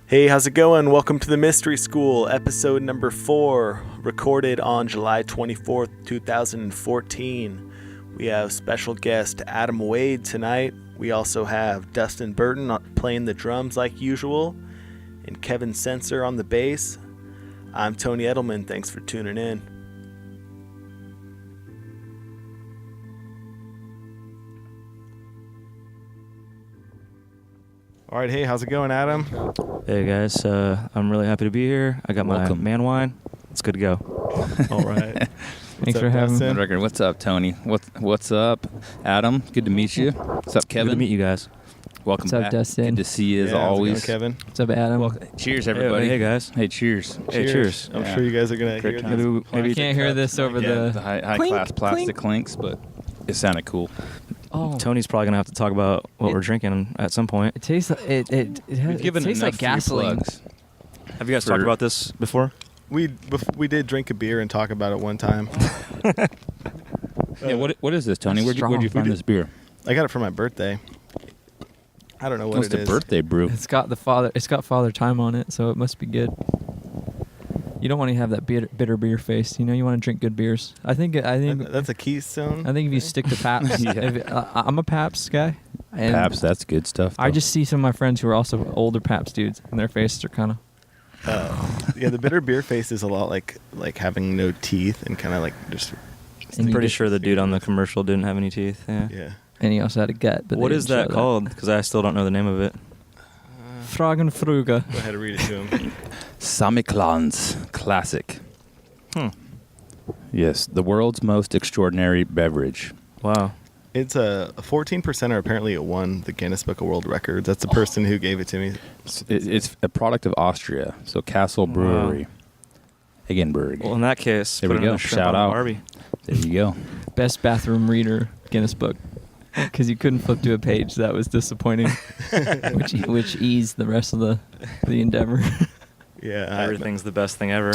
Hey, how's it going? Welcome to the Mystery School, episode number 4, recorded on July 24th, 2014. We have special guest Adam Wade tonight. We also have Dustin Burton playing the drums like usual, and Kevin Sensor on the bass. I'm Tony Eddlemon. Thanks for tuning in. All right, hey, how's it going, Adam? Hey guys, I'm really happy to be here. I got my man wine. It's good to go. All right. Thanks for having me. Record. What's up, Tony? What's up, Adam? Good to meet you. What's up, Kevin? Good to meet you guys. Welcome What's up, back. Dustin? Good to see you as How's it always. going, Kevin? What's up, Adam? Cheers, everybody. Hey guys. Hey, cheers. Hey, cheers. I'm sure you guys are going to Great hear time. this. Maybe I can't hear this over The the high clink, class plastic clink. clinks, but it sounded cool. Oh, Tony's probably gonna have to talk about what we're drinking at some point. it tastes like it We've given tastes enough like gasoline. plugs. Have you guys For- talked about this before? We did drink a beer and talk about it one time. Yeah, what is this, Tony? That's Where'd you strong. find this beer? I got it for my birthday. I don't know what What's it the is. birthday brew? It's got father time on it, so it must be good. You don't want to have that bitter beer face. You know, you want to drink good beers. I think That's a Keystone. if you stick to Pabst, Yeah. I'm a Pabst guy. And Pabst, that's good stuff. I though. just see some of my friends who are also older Pabst dudes, and their faces are kind of. Yeah, the bitter beer face is a lot like having no teeth and kind of like just. And I'm you pretty just- sure the dude on the commercial didn't have any teeth. Yeah. Yeah. And he also had a gut. But What they is didn't that show called? Because I still don't know the name of it. Fragen Fruge. Go ahead and read it to him. Samichlans Classic. Hmm. Yes, the world's most extraordinary beverage. Wow. It's a 14%er. Apparently, it won the Guinness Book of World Records. That's the person who gave it to me. It's a product of Austria, so Castle Brewery. Eggenberg. Well, in that case, There put we it in go. a shrimp Shout on out. Barbie. There you go. Best bathroom reader Guinness book, because you couldn't flip to a page that was disappointing, which eased the rest of the endeavor. Yeah. Everything's the best thing ever.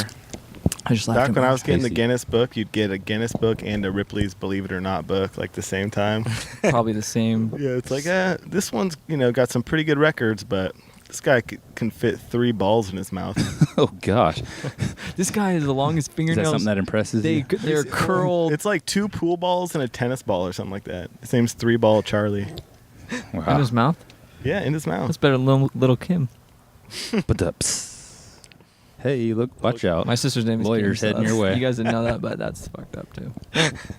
I just laughed. Back when I was getting the Tasty. Guinness book, you'd get a Guinness book and a Ripley's Believe It or Not book like the same time. probably the same. Yeah, it's like, this one's got some pretty good records, but this guy can fit 3 balls in his mouth. Oh gosh, This guy has the longest is that fingernails. something that impresses you? They're curled. It's like 2 pool balls and a tennis ball or something like that. His name's 3-ball Charlie. Wow. in his mouth. Yeah, in his mouth. That's better than little Kim. But hey, look! Watch out! My sister's name is Lawyers Kim, so heading your that's- way. You guys didn't know that, but that's fucked up too.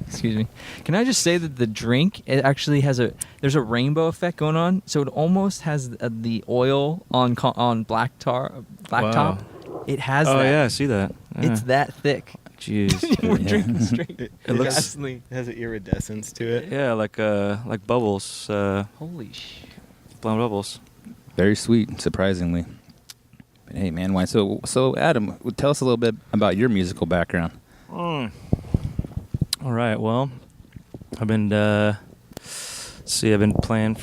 Excuse me. Can I just say that the drink, it actually has there's a rainbow effect going on, so it almost has the oil on blacktop. Wow. It has Oh that. yeah, I see that. Yeah. It's that thick. Jeez. We're Yeah. drinking straight. It looks- gasoline. It has an iridescence to it. Yeah, like bubbles. Holy shit. Blown bubbles. Very sweet, surprisingly. But hey, man, why? So Adam, tell us a little bit about your musical background. All right. Well, I've been I've been playing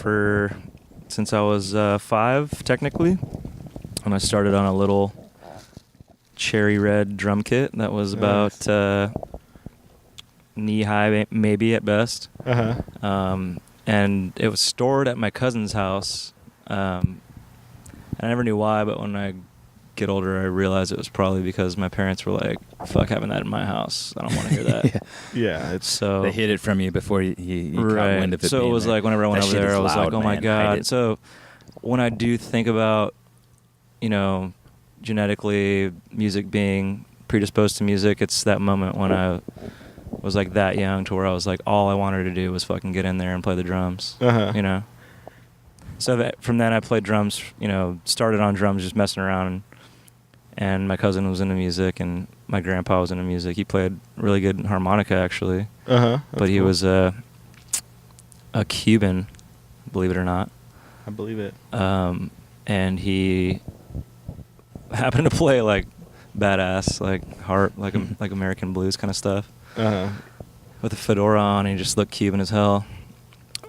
since I was 5 technically, and I started on a little cherry red drum kit that was about knee high maybe at best, and it was stored at my cousin's house. I never knew why, but when I get older, I realized it was probably because my parents were like, "Fuck having that in my house. I don't want to hear that." Yeah, it's So They hid it from you before you caught right. wind of it. So it being was there. like whenever I went That over shit there, is I was loud, like, "Oh my man. Hide god!" it. So when I do think about, genetically music being predisposed to music, it's that moment when I was like that young to where I was like, all I wanted to do was fucking get in there and play the drums. So from then I played drums. Started on drums, just messing around. And my cousin was into music, and my grandpa was into music. He played really good harmonica, actually. But he was a Cuban, believe it or not. I believe it. And he happened to play like badass, like harp, like American blues kind of stuff, with a fedora on, and he just looked Cuban as hell.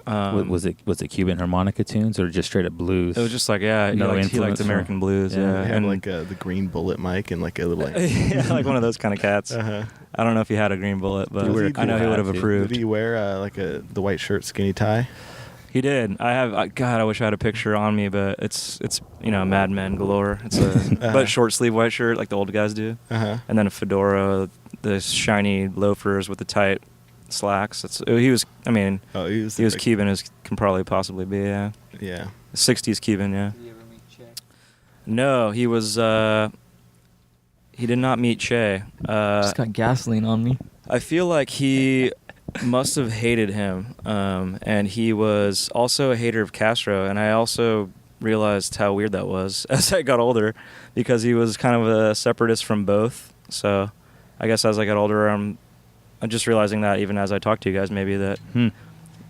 Was it Cuban harmonica tunes or just straight up blues? It was just like, yeah, No he influence liked American from- blues, yeah. yeah. He had And like the green bullet mic and like a little like. yeah, like one of those kind of cats. Uh-huh. I don't know if he had a green bullet, but Does he I know he would have cool hat, too? approved. Did he wear the white shirt, skinny tie? He did. God, I wish I had a picture on me, but it's Mad Men galore. It's a but short sleeve white shirt like the old guys do, and then a fedora, the shiny loafers with the tight slacks. He was Cuban as can probably possibly be. Yeah. Yeah. 60s Cuban. Yeah. Did you ever meet Che? No, he was. He did not meet Che. Just got gasoline on me. I feel like he must have hated him, and he was also a hater of Castro, and I also realized how weird that was as I got older, because he was kind of a separatist from both. So I guess as I got older, I'm just realizing that even as I talk to you guys, maybe that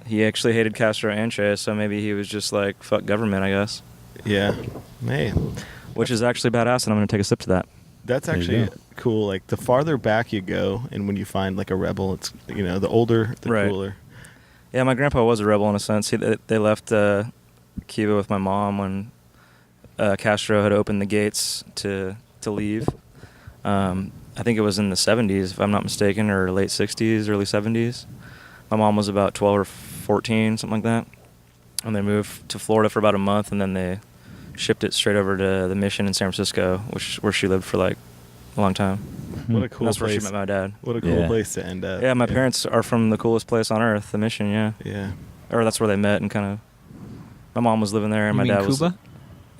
he actually hated Castro and Che, so maybe he was just like, fuck government, I guess. Yeah. Man. Which is actually badass, and I'm going to take a sip to that. That's actually cool. Like, the farther back you go, and when you find like a rebel, it's the older, the cooler. Yeah, my grandpa was a rebel in a sense. They left Cuba with my mom when Castro had opened the gates to leave. I think it was in the 70s, if I'm not mistaken, or late 60s, early 70s. My mom was about 12 or 14, something like that. And they moved to Florida for about a month, and then they shipped it straight over to the mission in San Francisco, where she lived for like a long time. What a cool That's place. where she met my dad. What a cool place to end up. Yeah, my parents are from the coolest place on earth, the mission, yeah. Yeah. Or that's where they met, and kind of, my mom was living there, and my dad was. Cuba?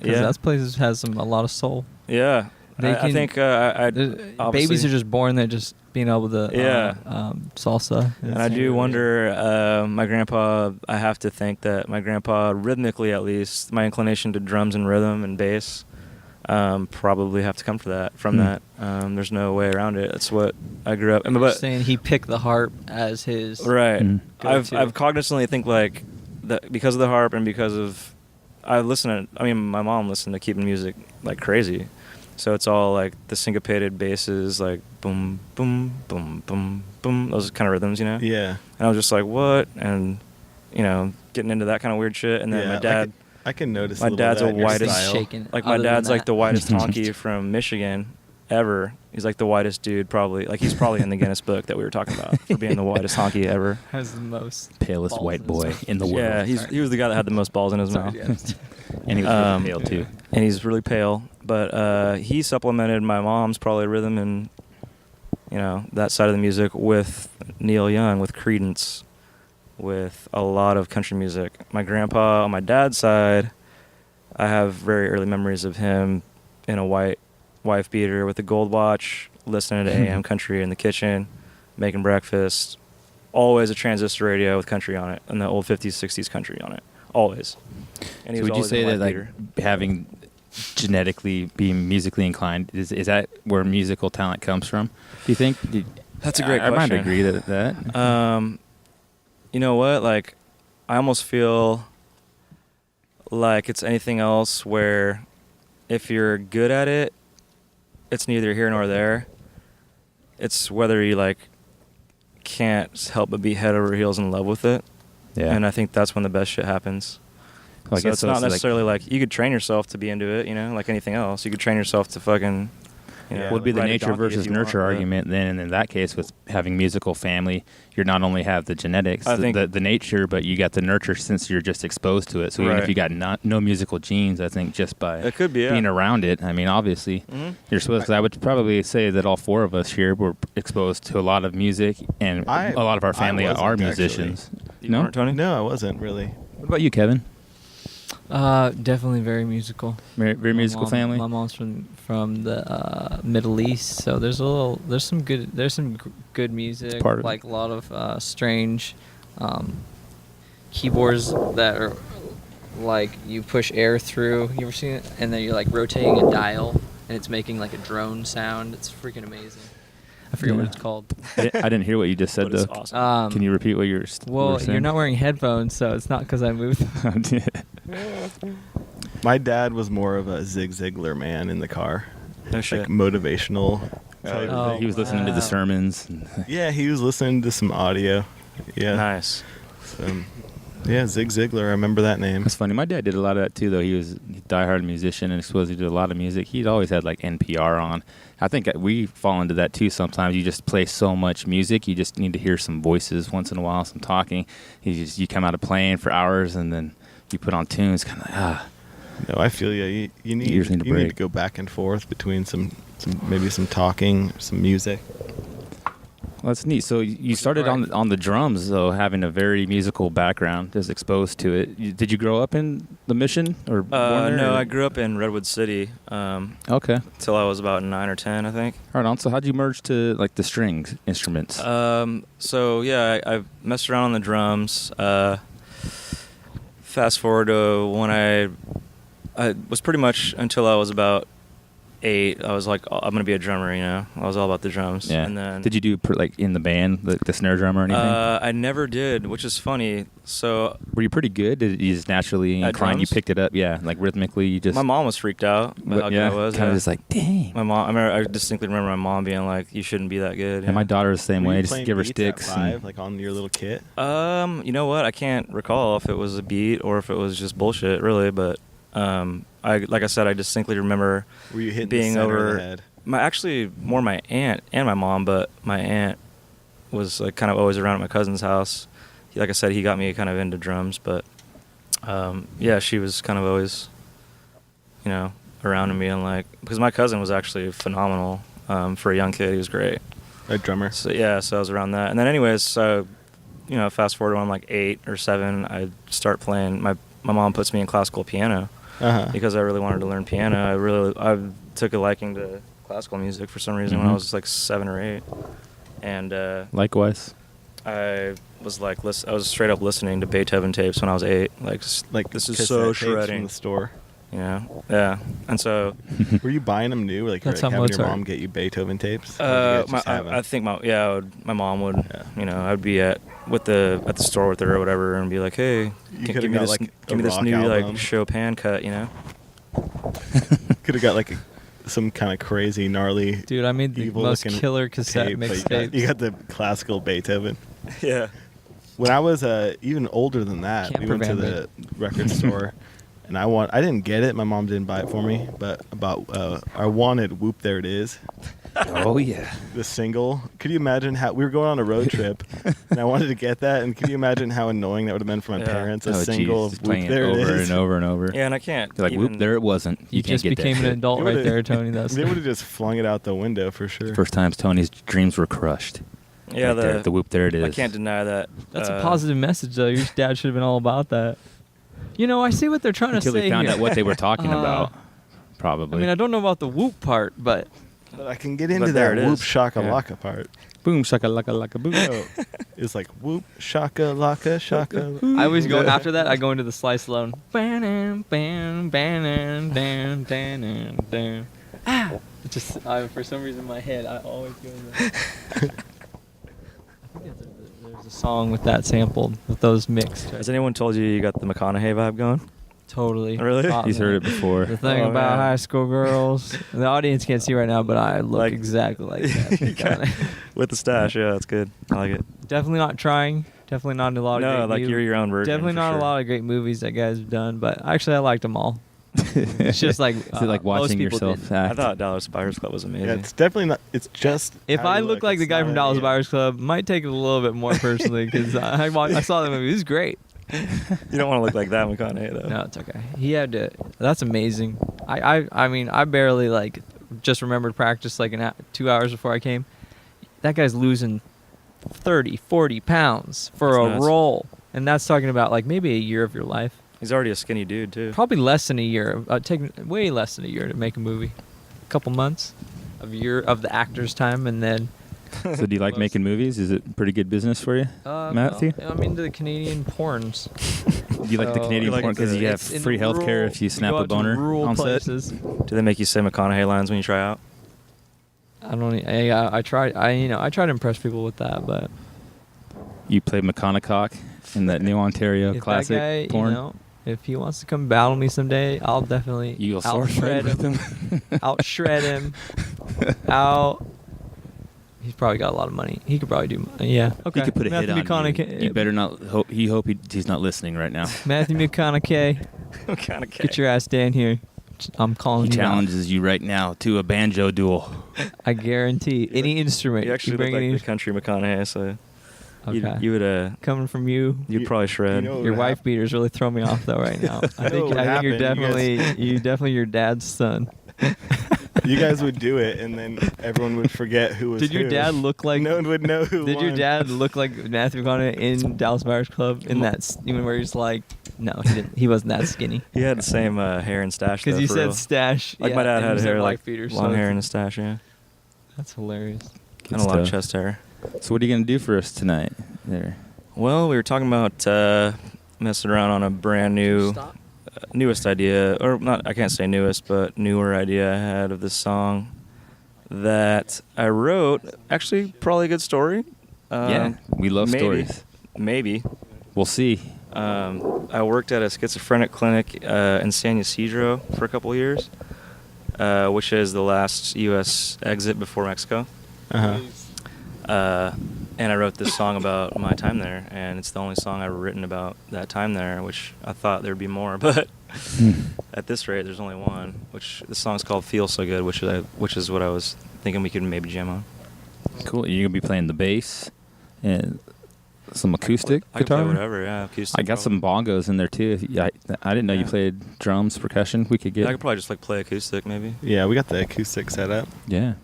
Yeah. That place has a lot of soul. Yeah. I think babies are just born there just being able to salsa. And I do wonder, my grandpa, I have to think that my grandpa, rhythmically at least, my inclination to drums and rhythm and bass probably have to come from that. There's no way around it. That's what I grew up. But saying he picked the harp as his right. go-to. I've cognizantly think like that because of the harp and because of my mom listened to keeping music like crazy. So it's all like the syncopated basses, like boom, boom, boom, boom, boom, those kind of rhythms, Yeah. And I was just like, what? And, getting into that kind of weird shit. And then my dad... I can notice my dad's the whitest whitest... shaking. Like, my dad's like the whitest honky from Michigan ever. He's like the whitest dude probably. Like, he's probably in the Guinness book that we were talking about for being the whitest honky ever. Has the most palest white boy in the world. Yeah, he was the guy that had the most balls in his mouth. And he was really pale, too. And he's really pale. But he supplemented my mom's probably rhythm and, that side of the music with Neil Young, with Creedence, with a lot of country music. My grandpa, on my dad's side, I have very early memories of him in a white wife beater with a gold watch, listening to AM country in the kitchen, making breakfast. Always a transistor radio with country on it, and the old 50s, 60s country on it. Always. And he So was would you always say in a that white like beater. having genetically being musically inclined is that where musical talent comes from? Do you think? That's a great I question. might agree that. You know what? Like, I almost feel like it's anything else where if you're good at it, it's neither here nor there. It's whether you like can't help but be head over heels in love with it. Yeah. And I think that's when the best shit happens. Well, I So guess it's not like- necessarily like you could train yourself to be into it, like anything else. You could train yourself to fucking, would be the ride a nature donkey if versus you nurture want, but- argument. Then, and in that case, with having musical family, you not only have the genetics, I think- the nature, but you got the nurture since you're just exposed to it. So even Right. if you got no musical genes, I think just by It could be, yeah. being around it, I mean, obviously, you're supposed. Because I would probably say that all four of us here were exposed to a lot of music, and a lot of our family wasn't, are actually. musicians. You No? weren't, Tony? No, I wasn't really. What about you, Kevin? Definitely very musical. Very musical family. My mom's from the Middle East, so there's some good music. Part of like a lot of strange keyboards that are like you push air through. You ever seen it? And then you're like rotating a dial, and it's making like a drone sound. It's freaking amazing. I forget what it's called. I didn't hear what you just said But though. it's awesome. Can you repeat what you were Well, saying? you're not wearing headphones, so it's not because I moved. My dad was more of a Zig Ziglar man in the car. No shit. Like motivational type Oh, thing. he was listening to the wow. sermons. Yeah, he was listening to some audio. Yeah. Nice. Yeah, Zig Ziglar. I remember that name. That's funny. My dad did a lot of that too, though. He was a diehard musician, and I suppose he did a lot of music. He'd always had like NPR on. I think we fall into that too sometimes. You just play so much music, you just need to hear some voices once in a while, some talking. You come out of playing for hours, and then you put on tunes, kind of like, No, I feel you. You need to go back and forth between maybe some talking, some music. Well, that's neat. So you started on the drums, though, having a very musical background, just exposed to it. Did you grow up in the Mission or born there? No, I grew up in Redwood City. Okay. Till I was about 9 or 10, I think. Right on. So how'd you merge to like the strings instruments? So yeah, I messed around on the drums. Fast forward to when I was pretty much until I was about 8. I was like, I'm gonna be a drummer, you know. I was all about the drums. Yeah. And then did you do like in the band, the snare drum or anything? I never did, which is funny. So were you pretty good? Did you just naturally inclined? You picked it up, yeah, like rhythmically. You just. My mom was freaked out about how good I was. Kind of just like, dang. My mom. I distinctly remember my mom being like, "You shouldn't be that good." And my daughter was the same way. Just give her sticks. At 5, like on your little kit. You know what? I can't recall if it was a beat or if it was just bullshit, really. But like I said, I distinctly remember Were you hitting being the center over of the head? Actually more my aunt and my mom, but my aunt was like kind of always around at my cousin's house. Like I said, he got me kind of into drums, but yeah, she was kind of always, you know, around me and like, because my cousin was actually phenomenal for a young kid. He was great. A drummer. So yeah, so I was around that, and then anyways, so you know, fast forward when I'm like 8 or 7, I start playing. My mom puts me in classical piano. Because I really wanted to learn piano. I took a liking to classical music for some reason when I was like 7 or 8, and likewise, I was like, I was straight up listening to Beethoven tapes when I was 8. Like this is so shredding. From the store. You know, yeah. And so, were you buying them new? Like, That's having your mom get you Beethoven tapes? I think my mom would. Yeah. You know, I'd be at the store with her or whatever, and be like, "Hey, give me this new album. like Chopin cut," you know. Could have got like some kind of crazy, gnarly. Dude, I made the most killer cassette mixtape. You got the classical Beethoven. Yeah. When I was even older than that, we went to the record store, and I didn't get it. My mom didn't buy it for me, but I wanted "Whoop There It Is." Oh yeah, the single. Could you imagine how we were going on a road trip, and I wanted to get that? And could you imagine how annoying that would have been for my parents? A single of "Whoop There It Is" over and over and over. Yeah, and I can't. You're like, "Whoop, there it wasn't." You just became an adult right there, Tony. They would have just flung it out the window for sure. First times Tony's dreams were crushed. Yeah, right the "Whoop There It Is." I can't deny that. That's a positive message, though. Your dad should have been all about that. You know, I see what they're trying to say. Until they found out what they were talking about, probably. I mean, I don't know about the whoop part, but I can get into that whoop shaka laka part. Boom shaka laka laka boom. It's like whoop shaka laka shaka. I always go after that. I go into the slice alone. Bam bam bam bam bam bam. Just for some reason in my head I always go in there. I think there's a song with that sampled, with those mixed. Has anyone told you got the McConaughey vibe going? Totally. Really? He's heard it before. The thing about high school girls, the audience can't see right now, but I look exactly like that. With the stash, yeah, that's good. I like it. Definitely not trying. Definitely not a lot of great you're your own version. Definitely not a lot of great movies that guys have done, but actually I liked them all. It's just like is it like watching yourself act? I thought Dallas Buyers Club was amazing. Yeah, it's definitely not. It's just if I look like the guy from Dallas Buyers Club, might take it a little bit more personally because I saw the movie. It was great. You don't want to look like that McConaughey though. No, it's okay. He had to. That's amazing. I mean I barely like just remembered practice like 2 hours before I came. That guy's losing 30, 40 pounds for a role, and that's talking about like maybe a year of your life. He's already a skinny dude too. Probably less than a year. Taking way less than a year to make a movie. A couple months, a year of the actor's time, and then. So do you like making movies? Is it pretty good business for you, Matthew? Well, I'm into the Canadian porns. Do you like the Canadian porn because you have free healthcare if you snap a boner on set? Do they make you say McConaughey lines when you try out? I don't. I try to impress people with that, but. You play McConaughey in that New Ontario classic that guy, porn. You know, if he wants to come battle me someday, I'll definitely out shred him. Out shred him. Out. He's probably got a lot of money. He could probably do. Yeah. Okay. He could put a hit Matthew on you. McConaughey. You better not hope. He's not listening right now. Matthew McConaughey, kind of get your ass down here. I'm calling He you out. challenges you right now to a banjo duel. I guarantee any instrument. You actually bring look like any. the country McConaughey, so Okay. you would Coming from you. you'd probably shred. you know- Your what wife happened? beaters really throw me off though right now. I know think what you're happened. definitely your dad's son. You guys would do it, and then everyone would forget who was Did your who. dad look like? No one would know who Did your won. dad look like Matthew McConaughey in Dallas Buyers Club? In that even where he's like, no, he didn't. He wasn't that skinny. He had the same hair and stash. Because though, you for said real. stash. Like yeah, my dad and had you said hair, wife like beaters, long so hair and a stash. Yeah, That's hilarious. and a lot of stuff. chest hair. So what are you gonna do for us tonight? There. Well, we were talking about messing around on a brand new, newest idea, or not. I can't say newest, but newer idea I had of this song that I wrote. Actually, probably a good story. Yeah, we love maybe. stories. Maybe. We'll see. I worked at a schizophrenic clinic in San Ysidro for a couple of years, which is the last U.S. exit before Mexico. Uh-huh. And I wrote this song about my time there, and it's the only song I've written about that time there, which I thought there'd be more, but at this rate, there's only one. Which the song's called "Feel So Good," which is what I was thinking we could maybe jam on. Cool. You're gonna be playing the bass and some acoustic I can guitar. play whatever, yeah. Acoustic. I got some bongos in there too. I didn't know you Yeah. played drums, percussion. We could get. I could probably just like play acoustic, maybe. Yeah, we got the acoustic set up. Yeah.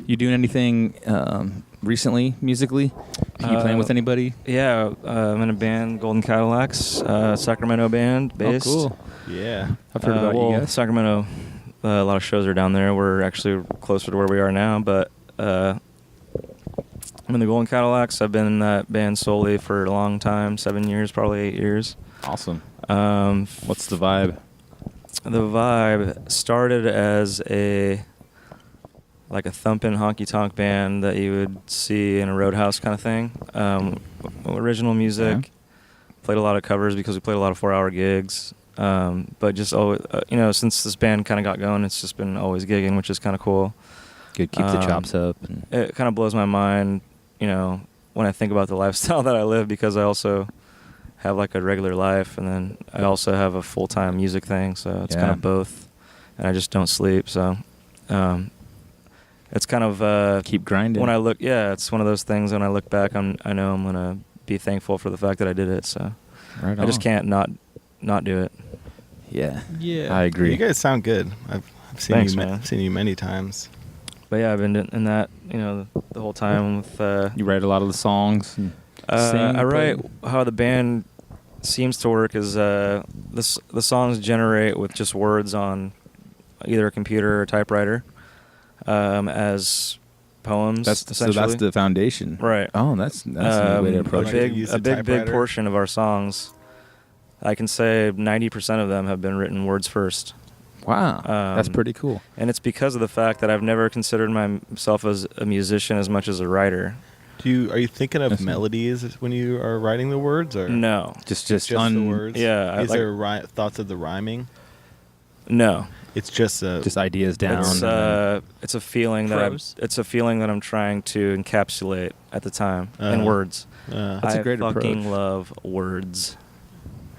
You doing anything recently musically? Are you playing with anybody? Yeah, I'm in a band, Golden Cadillacs, Sacramento band, based. Oh, cool. Yeah. I've heard about well, you guys. Sacramento, a lot of shows are down there. We're actually closer to where we are now, but I'm in the Golden Cadillacs. I've been in that band solely for a long time, 7 years, probably 8 years. Awesome. What's the vibe? The vibe started as a thumping honky-tonk band that you would see in a roadhouse kind of thing. Original music. Okay. Played a lot of covers because we played a lot of 4-hour gigs. But just always, since this band kind of got going, it's just been always gigging, which is kind of cool. Good. Keep the chops up. It kind of blows my mind, when I think about the lifestyle that I live, because I also have like a regular life, and then I also have a full-time music thing, so it's kind of both, and I just don't sleep, so it's kind of Keep grinding. when I look, it's one of those things. When I look back, I know I'm gonna be thankful for the fact that I did it. So Right I just on. can't not do it. Yeah. Yeah. I agree. You guys sound good. I've seen Thanks, you. man. I've seen you many times. But yeah, I've been in that the whole time with. You write a lot of the songs. And sing, I write play? how the band seems to work is the songs generate with just words on either a computer or typewriter as poems. So that's essentially. the foundation. Right. Oh, that's a neat way to approach Like it. use a a big typewriter? portion of our songs. I can say 90% of them have been written words first. Wow, that's Um, pretty cool. And it's because of the fact that I've never considered myself as a musician as much as a writer. Are you thinking of That's neat. melodies when you are writing the words, or No. Just just the words? yeah, Is there thoughts of the rhyming? No. It's just just ideas down. It's a feeling that I'm trying to encapsulate at the time in words. That's a great I fucking approach. love words.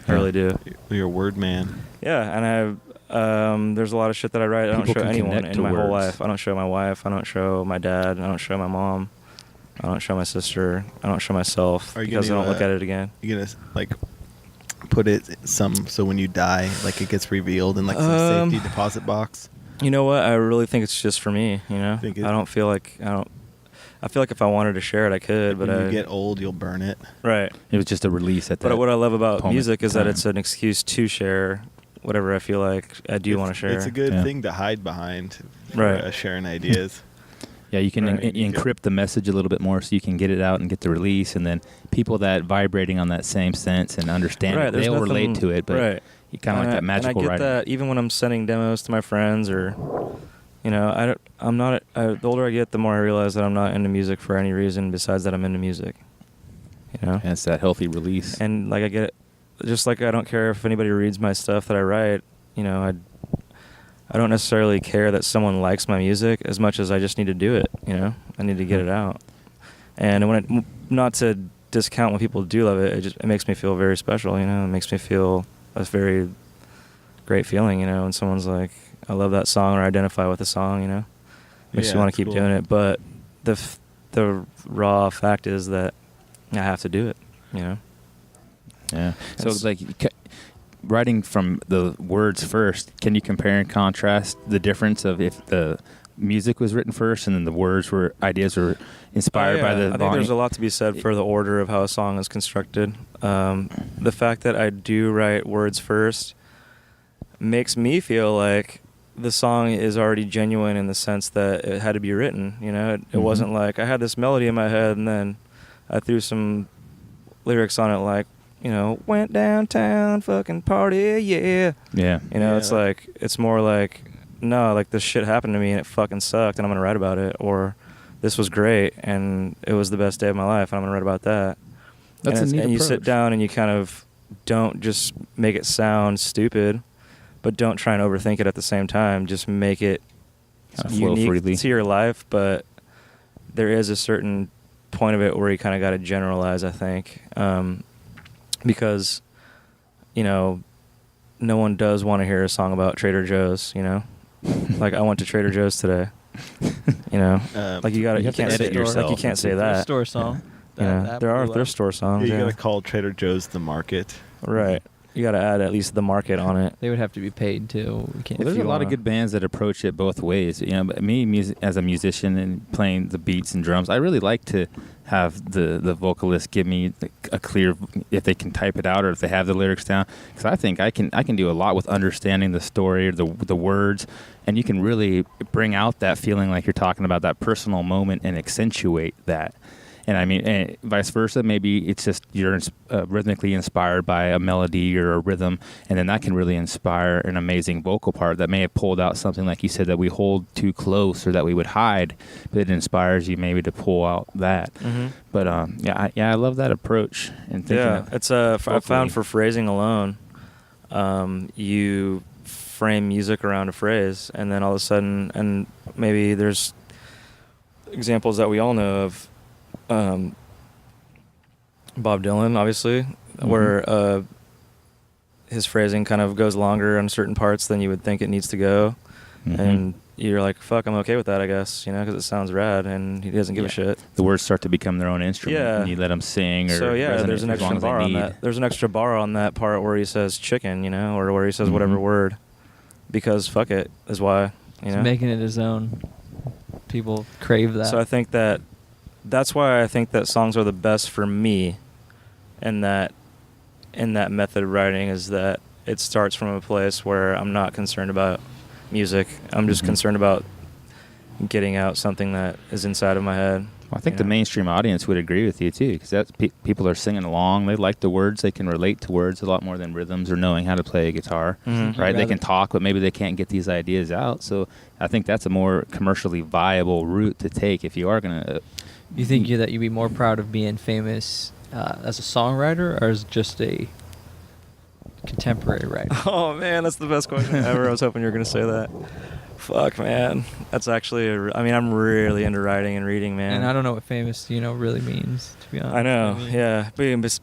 I really do. You're a word man. Yeah, and there's a lot of shit that I write I don't People show can anyone connect in to my whole words. life. I don't show my wife. I don't show my dad. I don't show my mom. I don't show my sister. I don't show myself Are you because I gonna don't look at it again. You gonna like put it so when you die, like it gets revealed in like some safety deposit box? You know what? I really think it's just for me. Think it- I don't feel like I feel like if I wanted to share it, I could. But when you get old, you'll burn it. right. It was just a release at that. But what I love about moment music is that time. it's an excuse to share whatever I feel like I do want to share. It's a good Yeah. thing to hide behind for Right. sharing ideas. Yeah, you can Right. encrypt the message a little bit more so you can get it out and get the release, and then people that vibrating on that same sense and understand Right, it, there's they'll relate nothing- to it. But right. you kind of like that magical and I get writing. that even when I'm sending demos to my friends or, I'm not. The older I get, the more I realize that I'm not into music for any reason besides that I'm into music. And it's that healthy release. And like I get it, just like I don't care if anybody reads my stuff that I write. I don't necessarily care that someone likes my music as much as I just need to do it. I need to get it out. And when not to discount when people do love it, it makes me feel very special, you know. It makes me feel a very great feeling, you know, when someone's like, I love that song or identify with the song, you know. Makes you want to keep doing it. But the raw fact is that I have to do it, you know. Yeah. So like writing from the words first, can you compare and contrast the difference of if the music was written first and then the ideas were inspired by the I think there's a lot to be said for the order of how a song is constructed. The fact that I do write words first makes me feel like the song is already genuine in the sense that it had to be written, you know. It wasn't like I had this melody in my head and then I threw some lyrics on it like, you know, went downtown, fucking party, yeah. Yeah. You know, it's like, it's more like, no, like this shit happened to me and it fucking sucked and I'm going to write about it. Or this was great and it was the best day of my life and I'm going to write about that. That's a neat and you approach. sit down and you kind of don't just make it sound stupid, but don't try and overthink it at the same time. Just make it kind of flow unique freely to your life, but there is a certain point of it where you kind of got to generalize, I think. Because, you know, no one does want to hear a song about Trader Joe's, you know? Like, I went to Trader Joe's today. You know? Like, you have to can't edit say yourself. Like, you can't say that. Store song. You know, there are thrift store songs. You Yeah. gotta call Trader Joe's the market. Right. You got to add at least the market on it. They would have to be paid too. We can't. Well, there's a lot of good bands that approach it both ways. You know, but me as a musician and playing the beats and drums, I really like to have the vocalist give me a clear, if they can type it out or if they have the lyrics down, because I think I can do a lot with understanding the story or the words, and you can really bring out that feeling like you're talking about that personal moment and accentuate that. And I mean, and vice versa, maybe it's just you're rhythmically inspired by a melody or a rhythm, and then that can really inspire an amazing vocal part that may have pulled out something, like you said, that we hold too close or that we would hide, but it inspires you maybe to pull out that. Mm-hmm. But I love that approach. And It's I found for phrasing alone, you frame music around a phrase, and then all of a sudden, and maybe there's examples that we all know of. Bob Dylan, obviously, where his phrasing kind of goes longer on certain parts than you would think it needs to go, and you're like, "Fuck, I'm okay with that, I guess," you know, because it sounds rad, and he doesn't give a shit. The words start to become their own instrument, Yeah. and you let them sing. Or so there's an as long extra as they bar on need. that. There's an extra bar on that part where he says chicken, you know, or where he says whatever word, because fuck it is why, you know, making it his own. People crave that. So I think that's why I think that songs are the best for me, and that in that method of writing is that it starts from a place where I'm not concerned about music. I'm just concerned about getting out something that is inside of my head. Well, I think the mainstream audience would agree with you too, because that's people are singing along. They like the words. They can relate to words a lot more than rhythms or knowing how to play a guitar. Right? They can talk, but maybe they can't get these ideas out. So I think that's a more commercially viable route to take if you are going to. You think that you'd be more proud of being famous as a songwriter or as just a contemporary writer? Oh man, that's the best question ever. I was hoping you were going to say that. Fuck, man. That's actually, I'm really into writing and reading, man. And I don't know what famous, really means, to be honest. I know, yeah.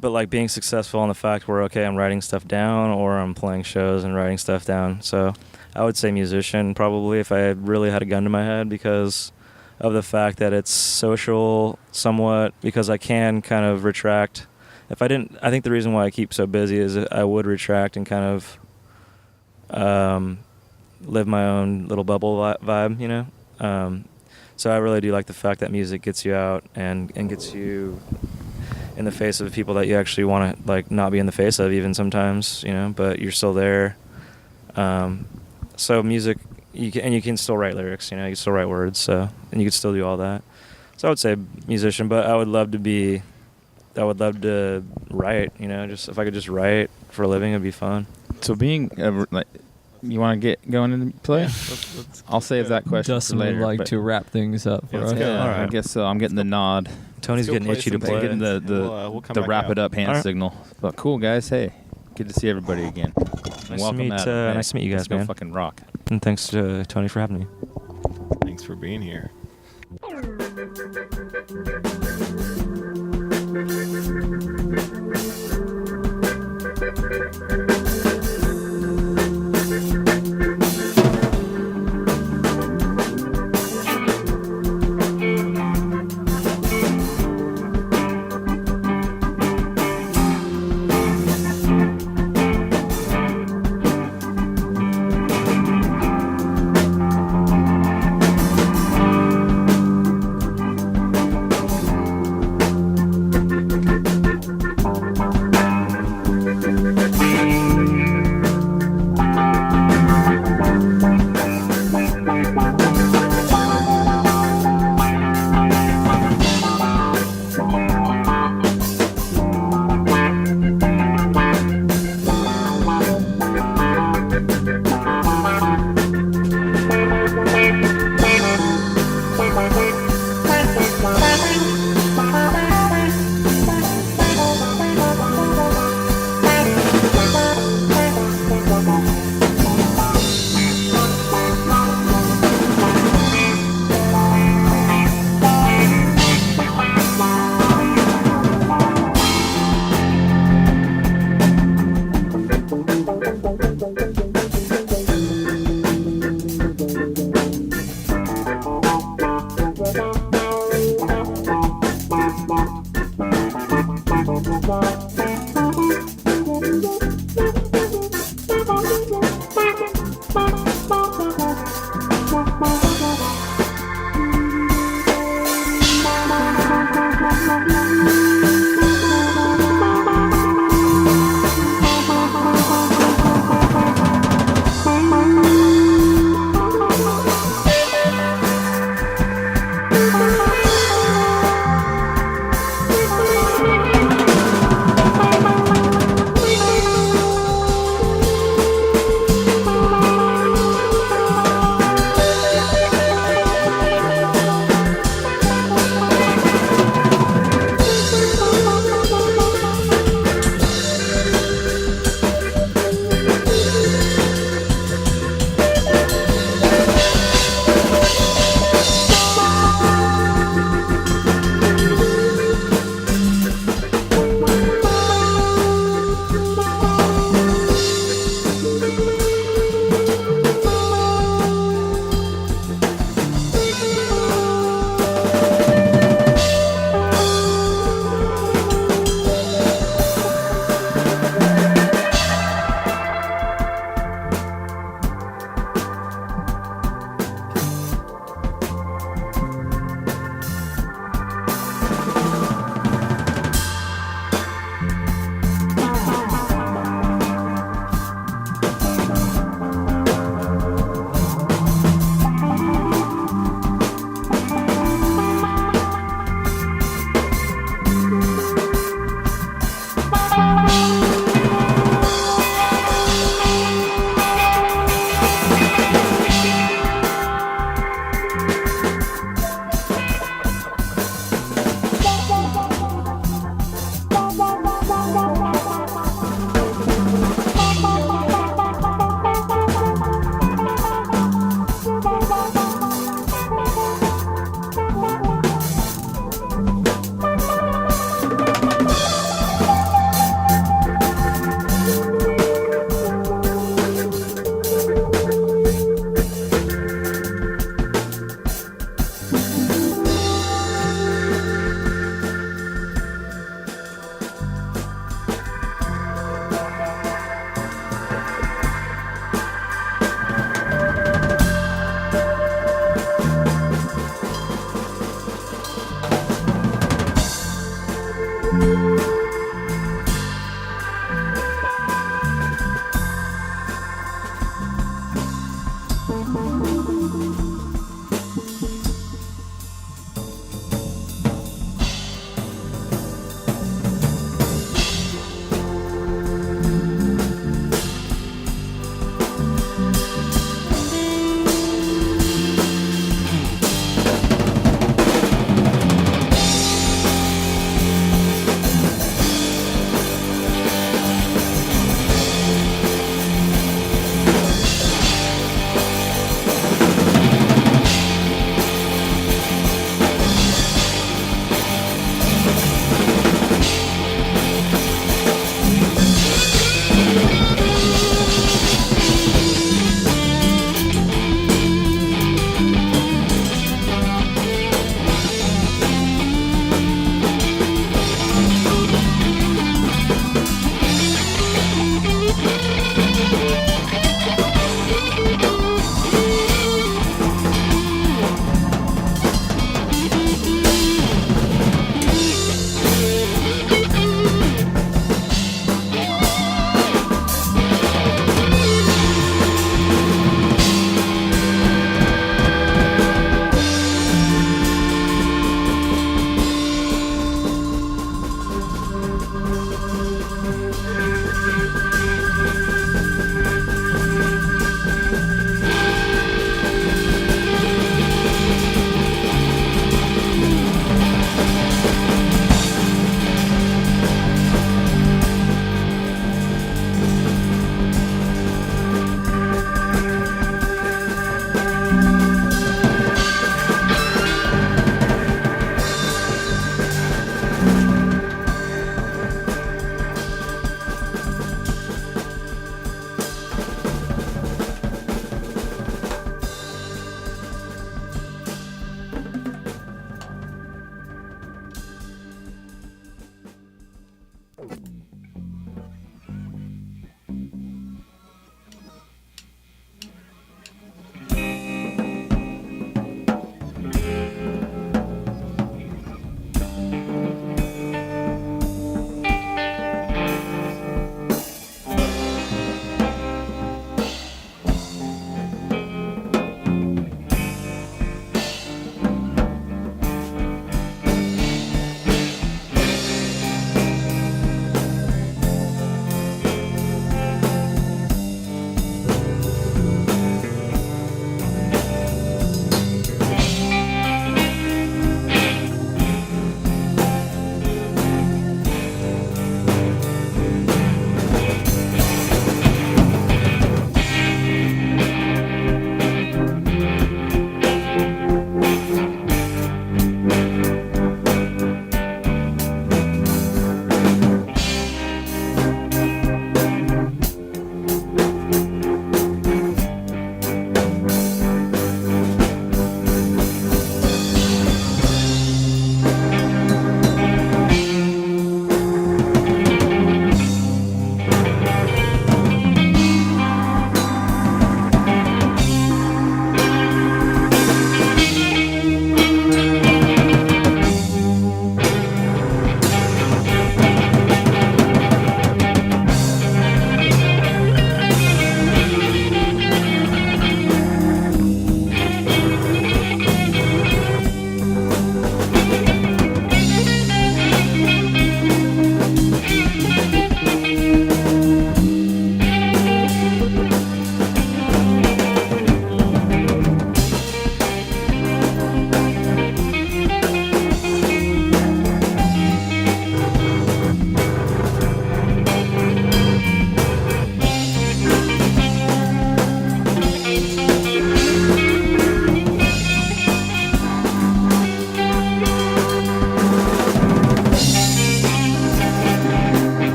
But like being successful in the fact where, okay, I'm writing stuff down or I'm playing shows and writing stuff down. So I would say musician probably if I really had a gun to my head, because of the fact that it's social somewhat, because I can kind of retract. If I didn't, I think the reason why I keep so busy is I would retract and kind of live my own little bubble vibe, you know? So I really do like the fact that music gets you out and gets you in the face of people that you actually want to, like, not be in the face of even sometimes, you know, but you're still there. So music, you can still write lyrics, you know, you can still write words, so, and you can still do all that. So I would say musician, but I would love to write, you know, just if I could just write for a living, it'd be fun. So being you want to get going and play? Yeah, I'll save that question Dustin for later. would like to wrap things up for us. Yeah, all right. I guess so. I'm getting the nod. Tony's getting itchy to play. I'm getting the We'll come the back wrap out. it up hand All right. signal. But cool, guys. Hey, good to see everybody again. Nice Welcome, to meet, Adam, man. nice to meet you guys, Let's go man. fucking rock. And thanks to Tony for having me. Thanks for being here.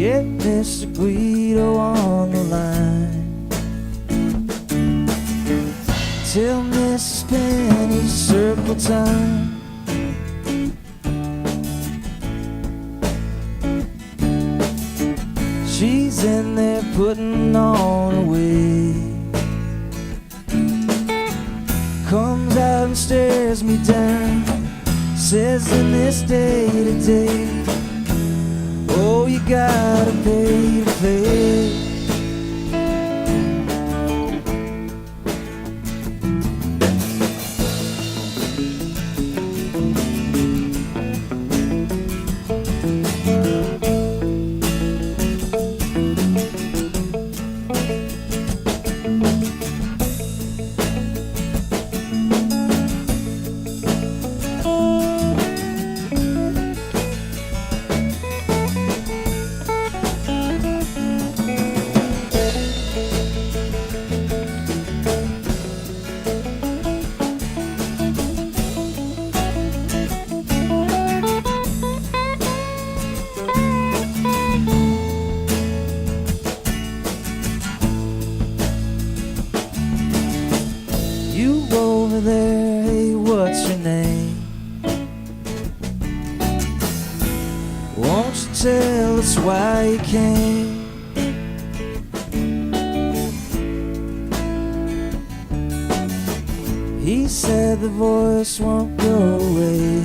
Get Mr. Guido on the line. Tell Mrs. Penny circle time. She's in there putting on a wig. Comes out and stares me down. Says in this day to day, oh, you gotta pay to play. Over there, hey, what's your name? Won't you tell us why you came? He said the voice won't go away.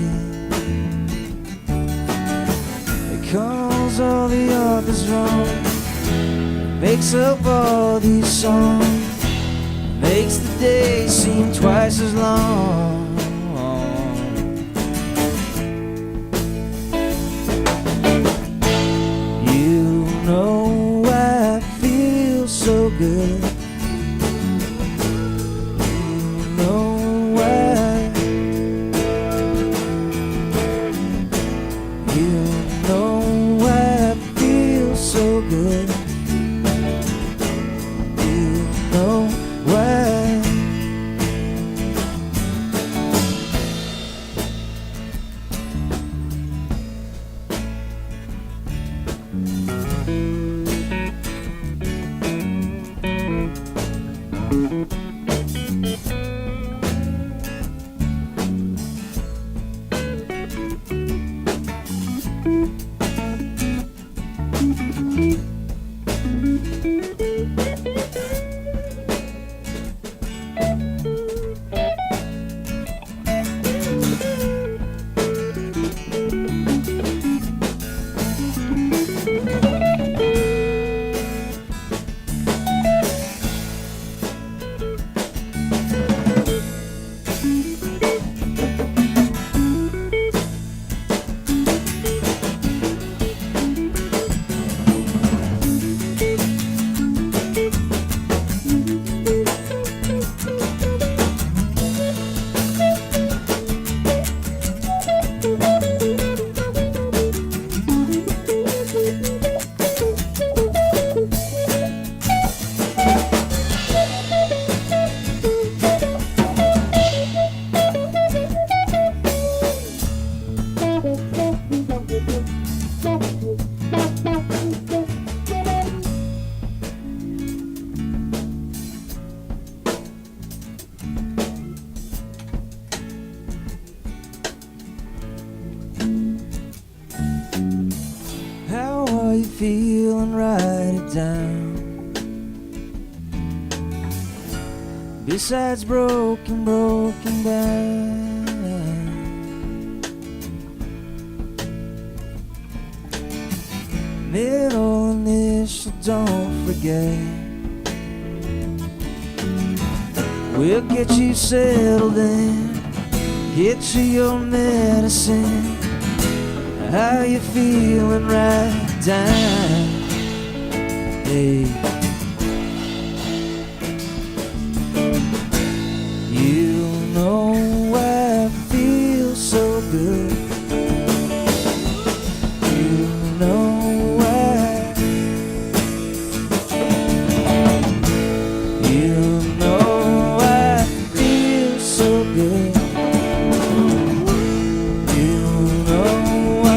It calls all the others wrong, makes up all these songs, makes the day seem twice as long. You know I feel so good. You know why. You know I feel so good. You know why. How are you feeling? Write it down. Besides broken down. Middle initial, don't forget. We'll get you settled in, get you your medicine. How you feeling? Right down. Hey, you know I feel so good. You know I. You know I feel so good. You know I.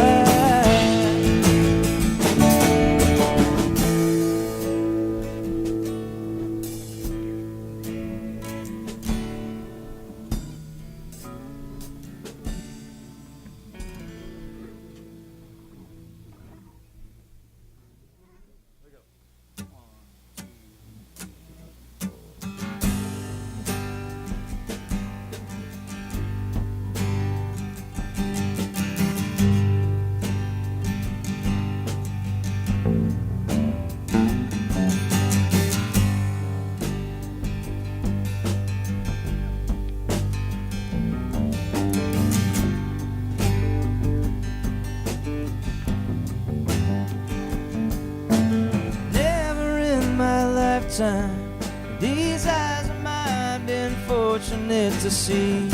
time. These eyes of mine been fortunate to see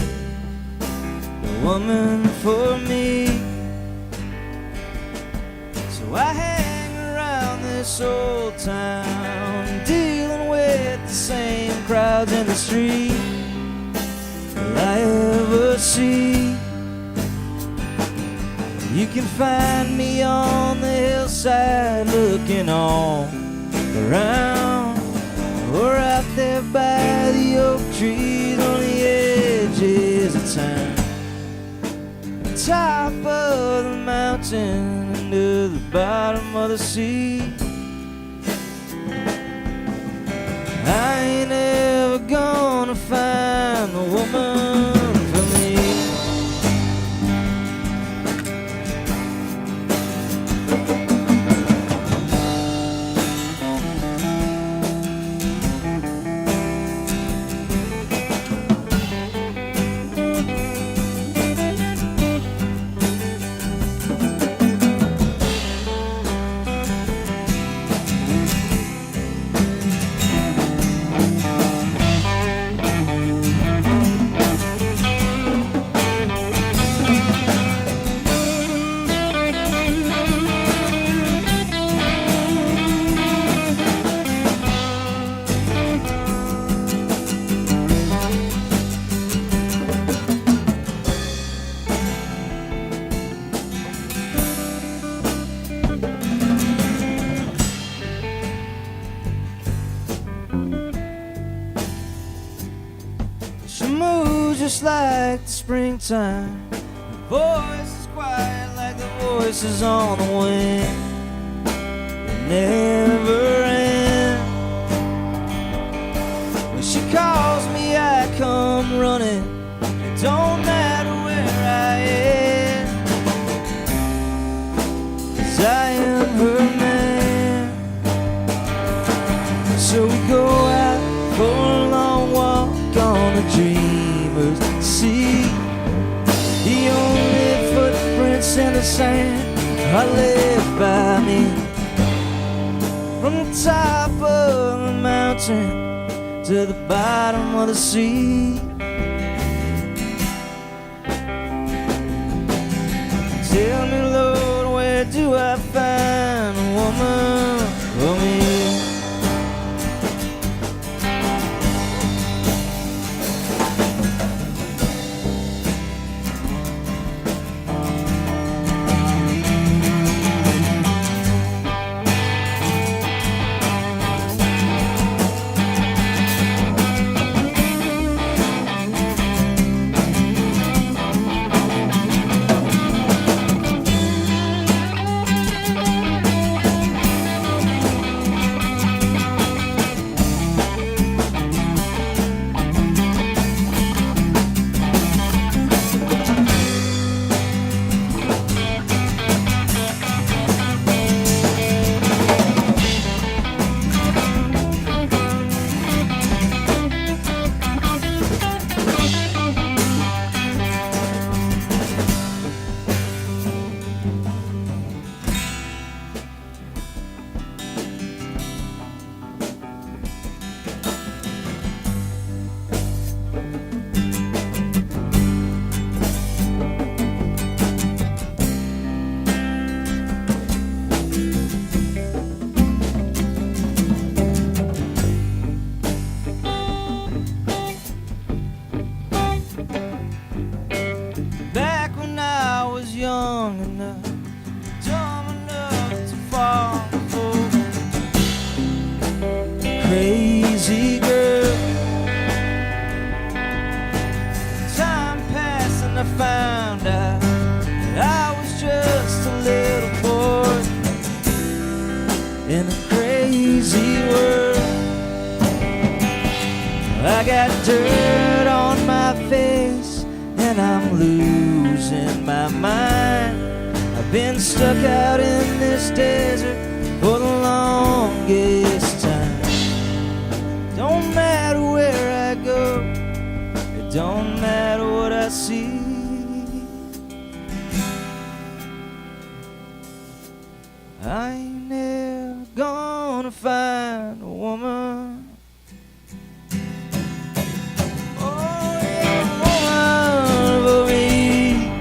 the woman for me. So I hang around this old town, dealing with the same crowds in the street that I ever see. You can find me on the hillside looking all around, or out there by the oak trees on the edges of town. Top of the mountain into the bottom of the sea. I ain't ever gonna find the woman for me. She moves just like the springtime. Her voice is quiet like the voices on the wind. They never end. When she calls me, I come running. It don't matter where I am, 'cause I am her man. So we go out for a long walk on the dreamer's sea. The only footprints in the sand are left by me. From the top of the mountain to the bottom of the sea. Tell me, Lord, where do I find a woman for me? Back when I was young enough, dumb enough to fall for crazy girl. Time passed and I found out that I was just a little boy in a crazy world. I got dirt on my face and I'm losing my mind. I've been stuck out in this desert for the longest time. Don't matter where I go, it don't matter what I see. I ain't never gonna gonna find a woman. Oh, yeah, a woman for me.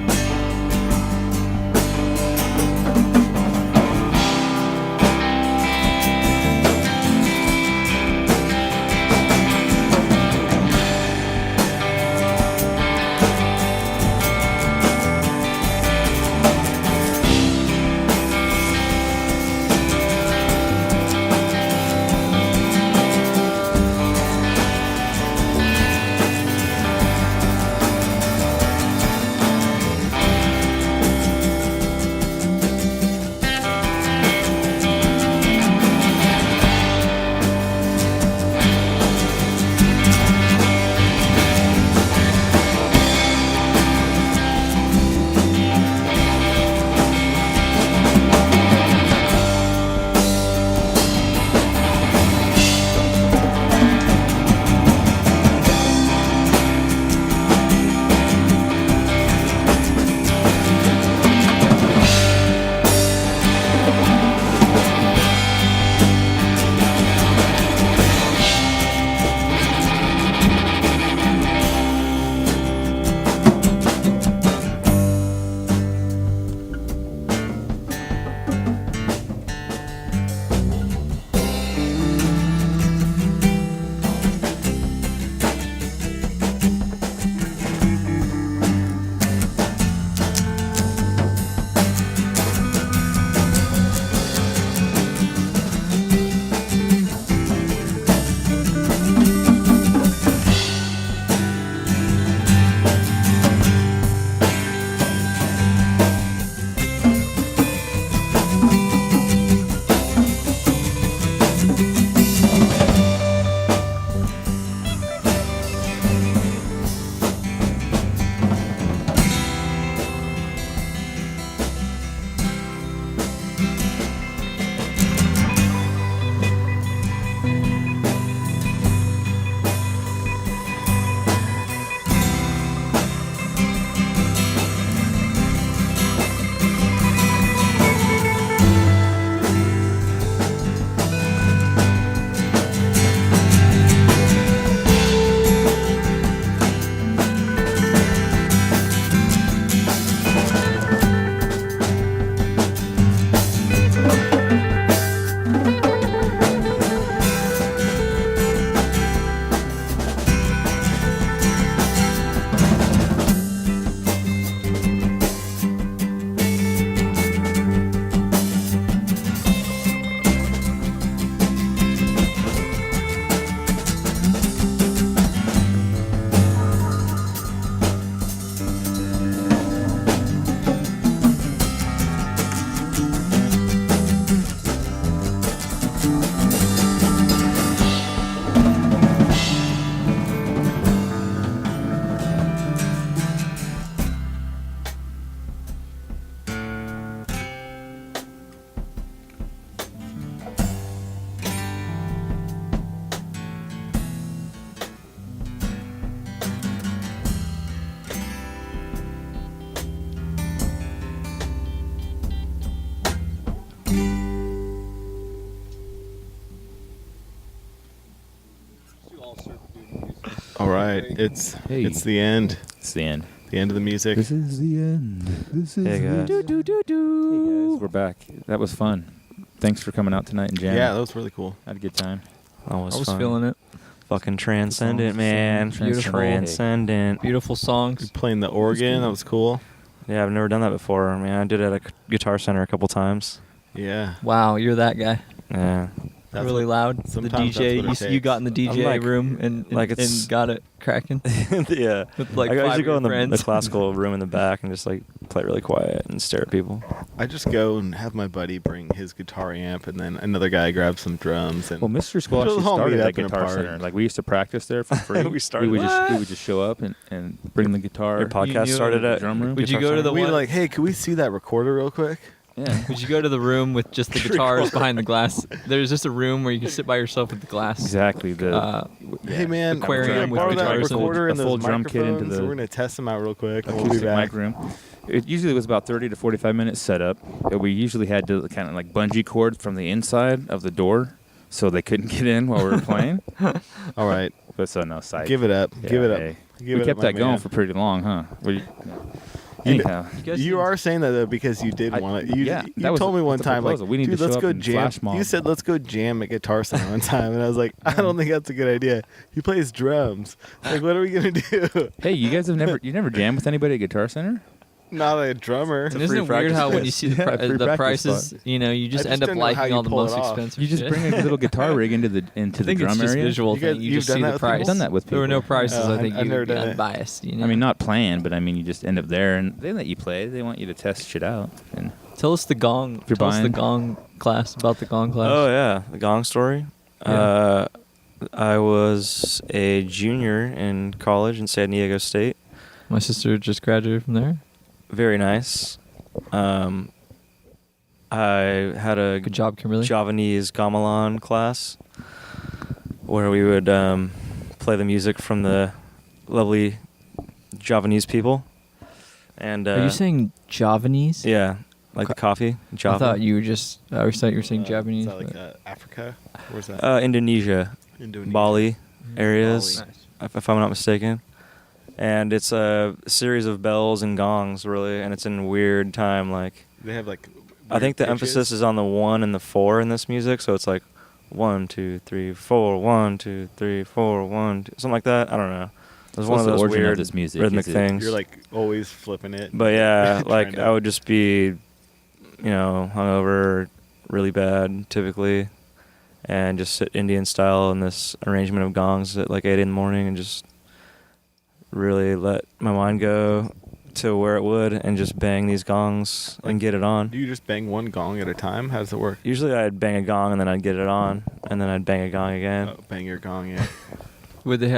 All right, it's the end. It's the end. The end of the music. This is the end. This is Hey, guys. Hey guys, we're back. That was fun. Thanks for coming out tonight and jamming. Yeah, that was really cool. Had a good time. That was I was fun. feeling it. Fucking transcendent, man. Beautiful. Transcendent. Beautiful songs. Playing the organ, that was cool. Yeah, I've never done that before. I mean, I did it at a Guitar Center a couple times. Yeah. Wow, you're that guy. Yeah. That's really loud. The sometimes DJ, that's what it you takes. got in the DJ like- room and like it's- and got it cracking. Yeah. With like I five usually of go your in the friends. classical room in the back and just like play really quiet and stare at people. I just go and have my buddy bring his guitar amp, and then another guy grabs some drums. And Well, Mystery School We'll actually all started meet at up in a Guitar park. Center. Like we used to practice there for free. We started we would What? just show up and bring the guitar. Your podcast knew started the at drum room? Would you Guitar go to the Center? we one? like, hey, could we see that recorder real quick? Yeah. Would you go to the room with just the guitars behind the glass? There's just a room where you can sit by yourself with the glass. Exactly. The Hey man, Aquarium can we with borrow that guitars and recorder a and full those drum kit into microphones? the We're gonna test them out real quick. and We'll be acoustic back. mic room. It usually was about 30 to 45 minutes setup. We usually had to kind of like bungee cord from the inside of the door so they couldn't get in while we were playing. All right. But so no psych. Give it up. Yeah, Give it up. hey. Give We it kept up, my that going man. for pretty long, huh? You guys You did- are saying that though because you did want to. You, yeah, you that was told me one the time like, proposal. We need dude, to let's show go up and jam. flash mob. You said let's go jam at Guitar Center one time, and I was like, I don't think that's a good idea. He plays drums. Like, what are we gonna do? Hey, you guys have never jammed with anybody at Guitar Center? Not a drummer. And isn't it weird how when you see Yeah, free the practice prices, spot. you know, you just I end just up don't know how liking you all the pull it most off. expensive You just shit. bring a little guitar rig into the I think drum it's just area. visual You guys- thing. You you've just done see that the with people? price. I've done that with There were no people. prices. Oh, I think I've you never would be done it. unbiased. You know? I mean, not playing, but I mean, you just end up there, and they let you play. They want you to test shit out. And Tell us the gong. you're Tell us the buying- gong class about the gong class. Oh yeah, the gong story. Yeah. I was a junior in college in San Diego State. My sister just graduated from there. Very nice. I had a Good job, Kimberly. Javanese Gamelan class where we would play the music from the lovely Javanese people. And Are you saying Javanese? yeah, like the coffee, Java. I thought you were just. I thought you were saying Japanese. Is that like but- Africa? Where's that? Indonesia, Indonesia. Bali Mm-hmm. areas, Nice. if I'm not mistaken. And it's a series of bells and gongs, really, and it's in weird time. Like, They have like. I think the weird pitches. emphasis is on the 1 and the 4 in this music, so it's like 1, 2, 3, 4, 1, 2, 3, 4, 1, 2, something like that. I don't know. It was So one what's of the those origin of weird this music? rhythmic Is it- things. You're like always flipping it. But yeah, like Trying to- I would just be, you know, hungover, really bad typically, and just sit Indian style in this arrangement of gongs at like 8 in the morning and just really let my mind go to where it would and just bang these gongs and get it on. Do you just bang one gong at a time? How does it work? Usually I'd bang a gong and then I'd get it on, and then I'd bang a gong again. Oh, bang your gong, yeah. Were they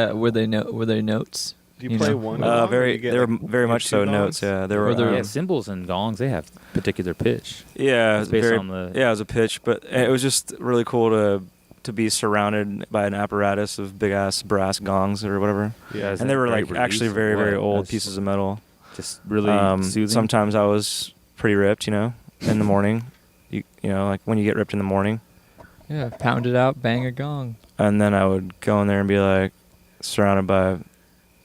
notes? Do you You play know. one gong? or do Very, you get, they were like, very much two so gongs? notes. Yeah, they Or were. they're- Yeah, cymbals and gongs, they have particular pitch. Yeah, It's based very, on the- yeah, it was a pitch, but it was just really cool to be surrounded by an apparatus of big ass brass gongs or whatever. Yeah. Is And that they were great like actually release or very, very what? old That's pieces of metal. Just really soothing. Sometimes I was pretty ripped, you know, in the morning. You know, like when you get ripped in the morning. Yeah, pound it out, bang a gong. And then I would go in there and be like surrounded by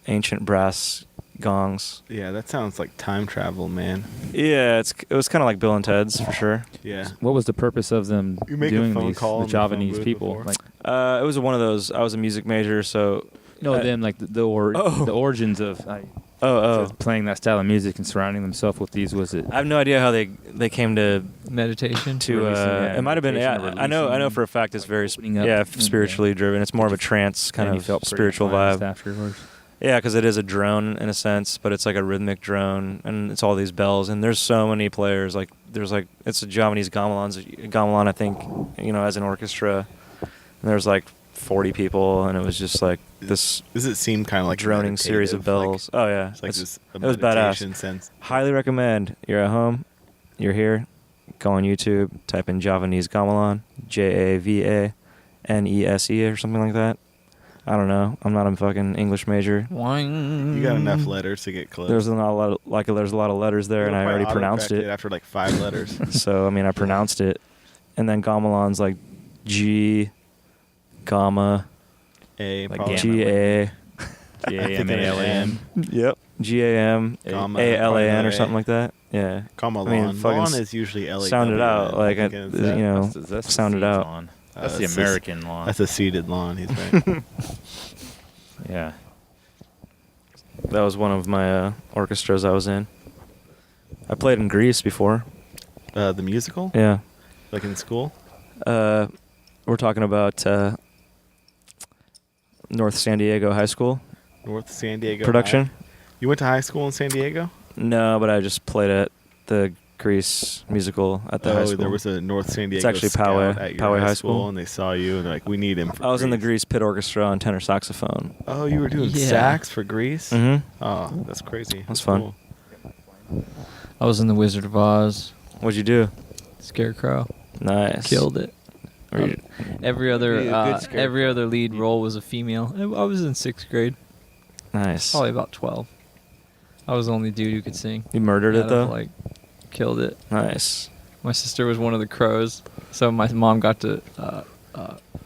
ancient brass gongs. Yeah, that sounds like time travel, man. Yeah, it was kind of like Bill and Ted's for sure. Yeah. What was the purpose of them You make a doing phone these, call the in the phone Javanese booth people? before? Like, It was one of those. I was a music major, so no, I- them like the origins of playing that style of music and surrounding themselves with these. Was it? I have no idea how they came to Meditation. it might have been. meditation Yeah, or I know releasing, for a fact it's like very opening up. spiritually driven. It's more of a trance kind and you of felt pretty spiritual cleansed vibe. afterwards. Yeah, because it is a drone in a sense, but it's like a rhythmic drone, and it's all these bells, and there's so many players. Like there's like it's a Javanese gamelan, I think, you know, as an orchestra. And there's like 40 people, and it was just like this Does it seem kind of like droning series of meditative, bells. Oh yeah, Like, it's like this it was badass. meditation sense. Highly recommend. You're at home, you're here, go on YouTube, type in Javanese Gamelan, Javanese or something like that. I don't know. I'm not a fucking English major. You got enough letters to get close. There's not a lot of, there's a lot of letters there, and I already pronounced it. after like 5 letters. So I mean, I pronounced it, and then Gamelan's like G, gamma, A, Like probably. G A. G-A-M-A-L-A-M. Yep. G A M Gamma, A L A N probably or something like that. Yeah. Gamelan. I mean, fucking Lawn is usually L-A-W. sound it out, like, I think it's that. you know, That's sound it the out. lawn. That's the that's a- American lawn. That's a seated lawn, he's right. Yeah. That was one of my orchestras I was in. I played in Greece before. The musical? Yeah. Like in school? We're talking about North San Diego High School North San Diego production. High. You went to high school in San Diego? No, but I just played at the Greece musical at the high school. There was a North San Diego actually scout Poway- at your Poway high High school, School. and they saw you, and they're like, we need him for I was in the Greece. Greece pit orchestra on tenor saxophone. Oh, you were doing Yeah. sax for Greece? Mm-hmm. Oh, that's crazy. That's fun. Cool. I was in the Wizard of Oz. What'd you do? Scarecrow. Nice. Killed it. Were you- Every Be other a good scarecrow. every other lead role was a female. I was in 6th grade, Nice. probably about 12. I was the only dude who could sing. You murdered it Out though. of, like, killed it. Nice. My sister was one of the crows, so my mom got to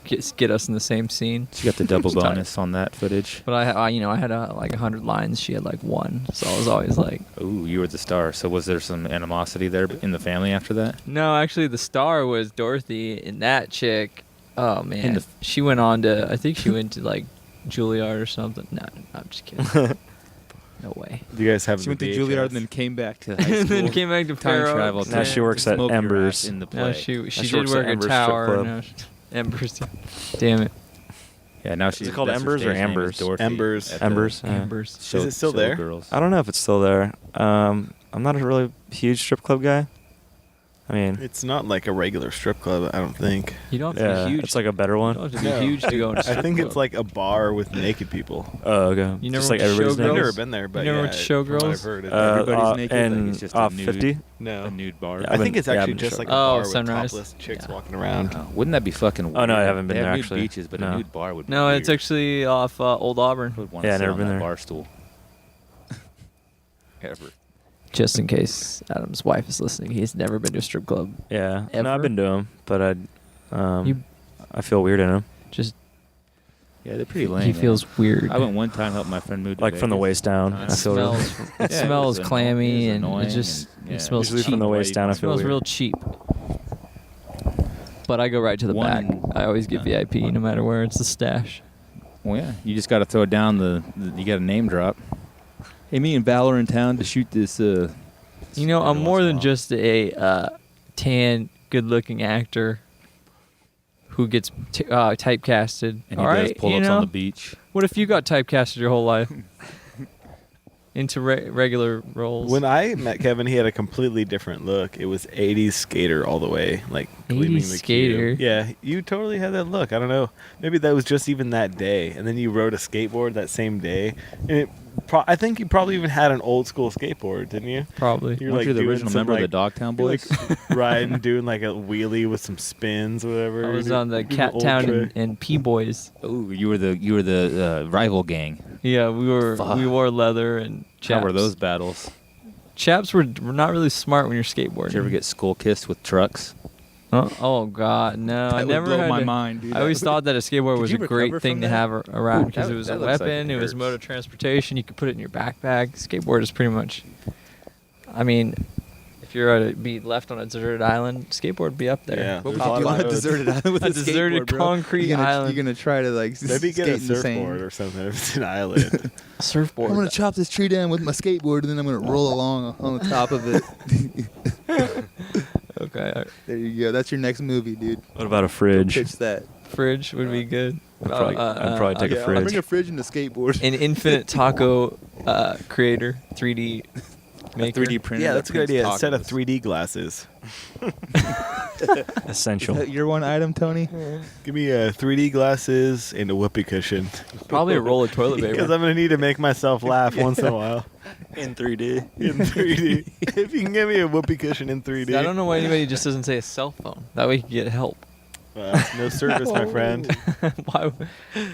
get us in the same scene. She got the double It's tight. bonus on that footage. But I had like 100 lines. She had like 1, so I was always like, Ooh, you were the star. So was there some animosity there in the family after that? no, actually the star was Dorothy, and that chick, oh man, In the- she went on to, I think she went to like Juilliard or something. No, I'm just kidding. No way. Do you guys have She the went to VHS? Juilliard and then came back to high school. And then came back to time Fair travel. Oaks. Now she works at Smoke your Embers. ass in the play. No, she she did works at work at Embers Strip Tower. Club. No, Embers. Damn it. Yeah, now she's. it called that's her Embers or stage name is Embers? Dorothy Embers. at the Embers. Yeah. Embers. Show, Is it still show there? Girls. I don't know if it's still there. I'm not a really huge strip club guy. I mean, It's not like a regular strip club, I don't think. You don't have to yeah, be huge. it's like a better You one. don't have to be No. huge to go to a strip I think club. it's like a bar with naked people. Oh, okay. You never Just went like to everybody's Showgirls? I've naked. never been there, but never yeah, went to from what Showgirls? I've heard, Everybody's naked, like, And it's just a off nude- 50. no. A nude bar. Yeah, I think it's yeah, I've actually been just to like a Showgirls. bar Oh, with Sunrise. topless chicks Yeah. walking around. Wouldn't that be fucking weird? Oh, no, I haven't been They there, have nude actually. beaches, but No. a nude bar would be No, weird. it's actually off Old Auburn. Who would want Yeah, to sit never on been that there. bar stool? Ever. Just in case Adam's wife is listening, he's never been to a strip club. Yeah. Ever? No, I've been to them, but You- I feel weird in them. Just Yeah, they're pretty lame. he man. feels weird. I went one time, helped my friend move to Like from the Vegas. waist down. It I feel real. smells. It Yeah, it smells was clammy it was and annoying it just yeah. it smells Usually cheap. from the waist down, I It feel smells weird. real cheap. But I go right to the back. I always get VIP no matter where. It's the stash. Well, yeah, you just got to throw down you got a name drop. Hey, me and Valor in town to shoot this. You know, I'm every more once in than a while. just a tan, good-looking actor who gets typecasted. And All he does right, pull-ups you know, on the beach. what if you got typecasted your whole life into regular roles? When I met Kevin, he had a completely different look. It was 80s skater all the way, like 80s gleaming the skater? cube. Yeah, you totally had that look. I don't know. Maybe that was just even that day, and then you rode a skateboard that same day. And I think you probably even had an old school skateboard, didn't you? Probably. You're Weren't you the doing original some, member of the like- Dogtown you're, Boys? like riding, doing like a wheelie with some spins, or whatever. I was You're on the doing Cat old Town trick. and P Boys. Ooh, you were the rival gang. Yeah, we Fuck. wore leather and chaps. How were those battles? Chaps were not really smart when you're skateboarding. Did you ever get skull kissed with trucks? Huh? Oh God, no! I never had to- mind, dude. I always thought that a skateboard Did was you a recover great thing from to that? have around because That- it was that a looks like weapon. it It was hurts. mode of transportation. You could put it in your backpack. Skateboard is pretty much. I mean, if you're to be left on a deserted island, skateboard would be up there. Yeah. What would There's you a do lot on of a roads. deserted island with A a deserted skateboard, bro? concrete you're gonna, island. You're gonna try to like Maybe get skate a in the sand. surfboard or something if it's an island. Surfboard. I'm gonna chop this tree down with my skateboard, and then I'm gonna roll along on the top of it. Okay, There you go. That's your next movie, dude. What about a fridge? Pitch that. fridge would be good. I'd probably take a Yeah, I'll fridge. bring a fridge and a skateboard. An infinite taco creator, 3D maker. 3D printer. Yeah, that that's a good prints idea. A set of tacos. 3D glasses. Essential. Is that your one item, Tony? Give me 3D glasses and a whoopee cushion. Probably a roll of toilet paper. Because I'm going to need to make myself laugh once in a while. In 3D. In 3D. If you can give me a whoopee cushion in 3D. I don't know why anybody just doesn't say a cell phone. That way you can get help. No service, my friend. Why? would-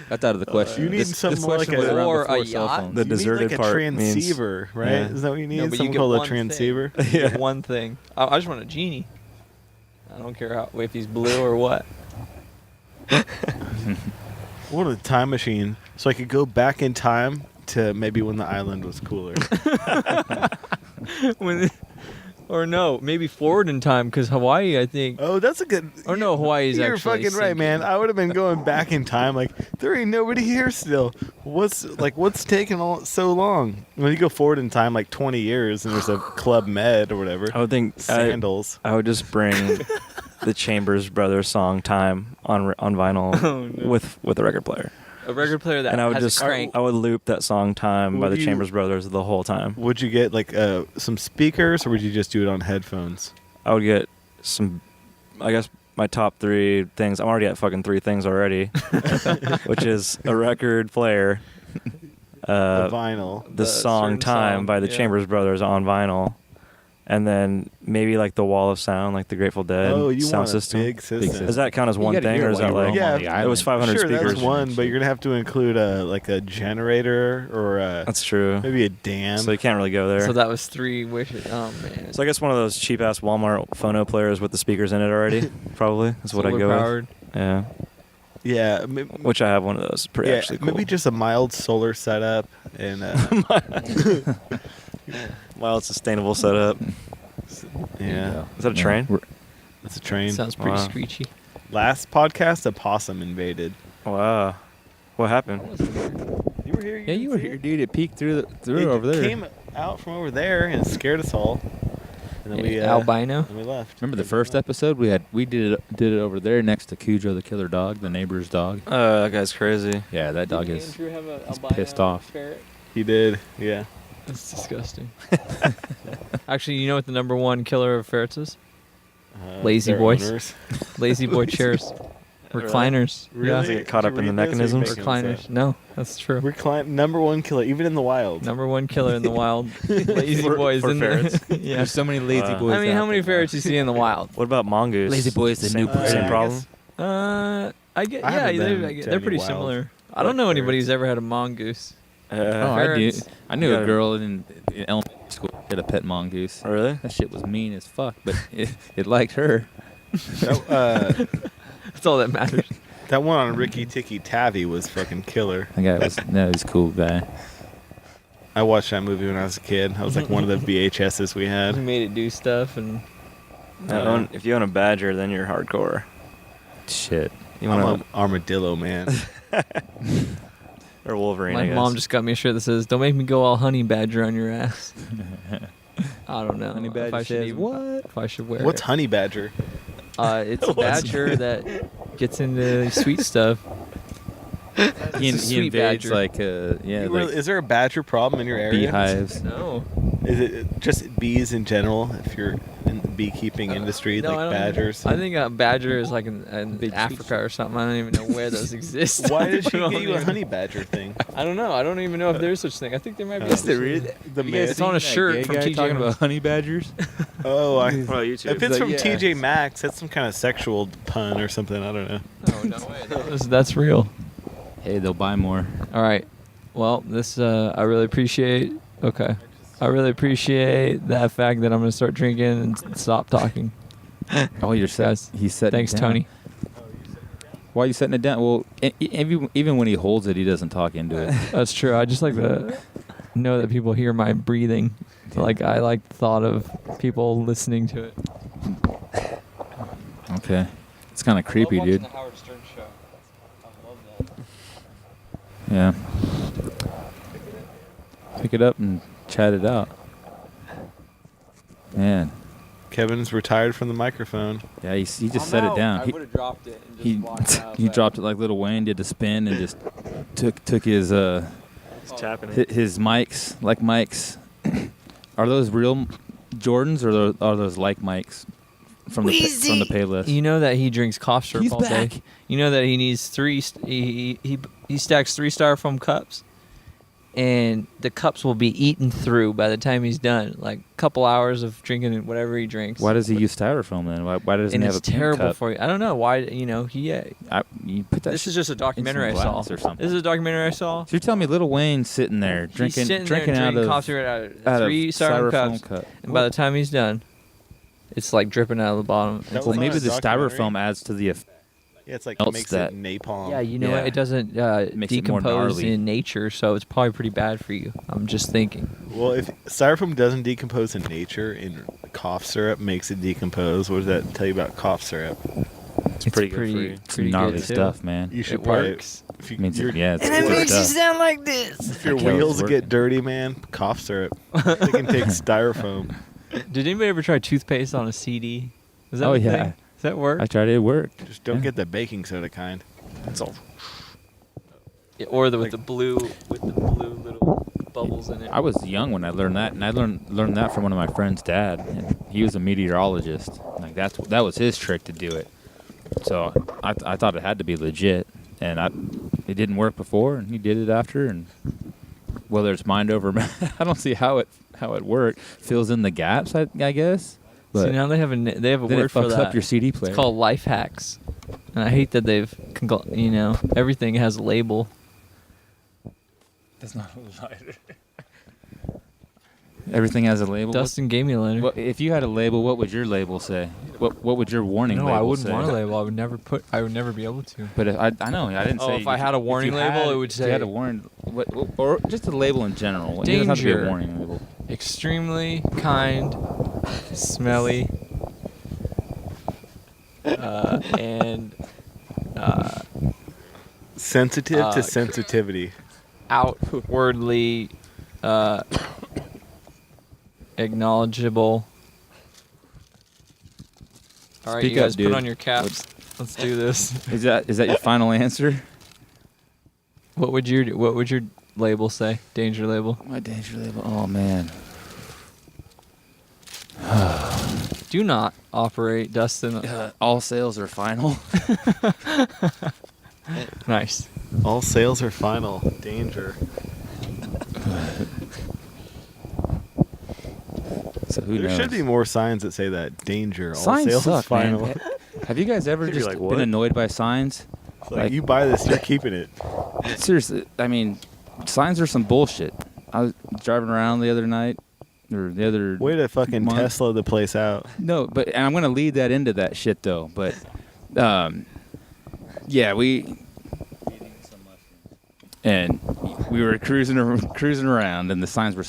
That's out of the question. You need This some more like question was a- around Or before a cell yacht. phones. The You deserted need like a part means- transceiver, right? Yeah. Is that what you need? No, but Something you get called a one transceiver? Thing. You get one thing. I just want a genie. I don't care if he's blue or what. What a time machine. So I could go back in time to maybe when the island was cooler. Or no, maybe forward in time because Hawaii, I think. Oh, that's a good. Or no, Hawaii's You're actually fucking right, man. sinking. I would have been going back in time. Like there ain't nobody here still. What's taking so long? When you go forward in time, like 20 years, and there's a Club Med or whatever. I would think Sandals. I would just bring the Chambers Brothers song "Time" on vinyl Oh, no. with a record player, A record player that and I would has just a crank. I would loop that song "Time" by Would the you- Chambers Brothers the whole time. Would you get like some speakers, or would you just do it on headphones? I would get some, I guess my top 3 things. I'm already at fucking 3 things already, which is a record player, A vinyl. the song certain "Time" song, by the yeah. Chambers Brothers on vinyl, and then maybe like the Wall of Sound, like the Grateful Dead Oh, you sound want system. a big system. Does that count as You one gotta thing, hear or it is while that you roam like Yeah, on the it it was island. 500 sure, speakers? that's one, but you're gonna have to include like a generator or That's true. maybe a dam. So you can't really go there. So that was 3 wishes. Oh man. So I guess one of those cheap ass Walmart phono players with the speakers in it already, probably is what I go with. Solar-powered. Yeah. Yeah, which I have one of those. Pretty actually cool. maybe just a mild solar setup and mild sustainable setup. yeah. Is that a train? That's a train. Sounds pretty screechy. Last podcast, a possum invaded. Wow. What happened? You were here. Yeah, you were here, dude. It peeked through over there. It came out from over there and scared us all. And then we albino. And we left. Remember the first episode we did it over there next to Cujo the killer dog, the neighbor's dog. That guy's crazy. Yeah, that dog is he's pissed off. He did. Yeah. That's disgusting. Actually, you know what the number one killer of ferrets is? Lazy their boys. owners. Lazy boy chairs. Recliners. Really? Yeah. Does it get caught up in the mechanisms? Recliners. No, that's true. Number one killer, even in the wild. Number one killer in the wild. Lazy boys. for in ferrets. yeah. There's so many lazy boys. I mean, how out many there. ferrets you see in the wild? What about mongoose? Lazy boys, the new Same I problem. I get. I Yeah, haven't been to they're any pretty wild similar. I don't know anybody who's ever had a mongoose. Oh, I do. Ferrets. I knew Yeah. a girl in elementary school who had a pet mongoose. Oh, really? That shit was mean as fuck, but it liked her. That's all that matters. That one on Ricky Tikki Tavi was fucking killer. That guy was a cool guy. I watched that movie when I was a kid. I was like one of the VHSs we He had. made it do stuff and. If you own a badger, then you're hardcore. Shit. You I'm want an armadillo man. or Wolverine? I My guess. mom just got me a shirt that says, "Don't make me go all honey badger on your ass." I don't know. Honey if badger I should says even, what? If I should wear What's it. honey badger? It's a badger that gets into sweet stuff. He It's a sweet invades badger. like Is there a badger problem in your area? beehives. No. Is it just bees in general? If you're in the beekeeping industry, No, I like don't- badgers. I think a badger is like in Big Africa or something. I don't even know where those exist. Why did she I don't get you a even- honey badger thing? I don't know. I don't even know if there's such thing. I think there might be. Is there such really? thing. The You guys myth? It's on a shirt from TJ talking Maxx. about honey badgers. Oh, I. Well, YouTube. If it's like, from yeah. TJ Maxx, that's some kind of sexual pun or something. I don't know. Oh no way. That's real. Hey, they'll buy more. All right. Well, this I really appreciate. Okay. I really appreciate that fact that I'm gonna start drinking and stop talking. Oh, you're Guys, set. He's setting. Thanks, it down. Tony. Why are you setting it down? Well, even when he holds it, he doesn't talk into it. That's true. I just like to know that people hear my breathing. Like I like the thought of people listening to it. Okay. It's kind of creepy, dude. The Howard Stern show. I love that. Yeah. Pick it up and chat it out. Man. Kevin's retired from the microphone. Yeah, he just set it down. I would have dropped it and just walked out. He dropped it like Lil Wayne did the spin and just took his He's tapping it. his mics, like mics. Are those real Jordans or are those like mics from the Payless? You know that he drinks cough syrup He's all back. day. You know that he needs he stacks 3 styrofoam cups, and the cups will be eaten through by the time he's done. Like a couple hours of drinking whatever he drinks. Why does he use styrofoam then? Why doesn't And he have it's a pink terrible cup? for you. I don't know why. You know he. You put that. This is just a documentary I saw. glass or something. This is a documentary I saw. So you're telling me Lil Wayne's sitting there drinking, He's sitting drinking there out drinking of cough syrup out of 3 styrofoam cups, cup. and by the time he's done, it's like dripping out of the bottom. That Well, was maybe on a the documentary. styrofoam adds to the. Yeah, it's like Melts makes that. it napalm. Yeah, you know Yeah. what? It doesn't Makes it more decompose gnarly. in nature, so it's probably pretty bad for you. I'm just thinking. Well, if styrofoam doesn't decompose in nature, and cough syrup makes it decompose, what does that tell you about cough syrup? It's pretty good for you. Some pretty gnarly good too. stuff, man. You should It probably. works. If, you, Means your, yeah, it's And it good makes you stuff. sound like this. if your That kills wheels working. get dirty, man, cough syrup. They can take styrofoam. Did anybody ever try toothpaste on a CD? Is that Oh, a yeah. thing? Does that work? I tried it. It worked. Just don't Yeah. get the baking soda kind. It's all. Or with like- the blue little bubbles in it. I was young when I learned that, and I learned that from one of my friend's dad. And he was a meteorologist. Like that was his trick to do it. So I thought it had to be legit, and it didn't work before, and he did it after. And whether it's mind over matter, I don't see how it worked. Fills in the gaps, I guess. But See, now they have a then word it for fucks that. up your CD player. It's called life hacks, and I hate that they've everything has a label. That's not a lighter. Everything has a label. Dustin Gamelan. What, if you had a label, what would your label say? What would your warning label say? No, I wouldn't want a label. I would never be able to. But I know, I didn't say. If I had a warning label, it would say. If you had a warning, or just a label in general. It doesn't have to be a warning label. Extremely kind, smelly, and sensitive to sensitivity. Outwardly acknowledgeable. All right, Speak you guys up, dude. put on your caps. Let's do this. Is that your final answer? What would your label say? Danger label. My danger label. Oh man. Do not operate, Dustin. All sales are final. Nice. All sales are final. Danger. So who There knows? should be more signs that say that. Danger. All Signs sales suck, is final. man. Have you guys ever You're just like, been what? annoyed by signs? Like, you buy this, you're keeping it. Seriously, I mean, signs are some bullshit. I was driving around the other night, or the other Way to fucking month. Tesla the place out. No, but and I'm gonna lead that into that shit though. But, yeah, we were cruising around, and the signs were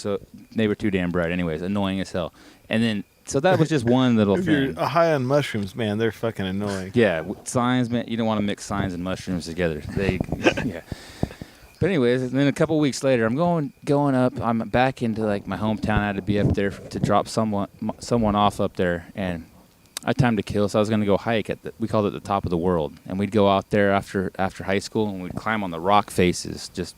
too damn bright. Anyways, annoying as hell. And then so that was just one little If thing. you're high on mushrooms, man, they're fucking annoying. Yeah, signs, man. You don't want to mix signs and mushrooms together. Yeah. But anyways, and then a couple weeks later, I'm going up. I'm back into like my hometown. I had to be up there to drop someone off up there, and I had time to kill, so I was gonna go hike we called it the top of the world, and we'd go out there after high school, and we'd climb on the rock faces, just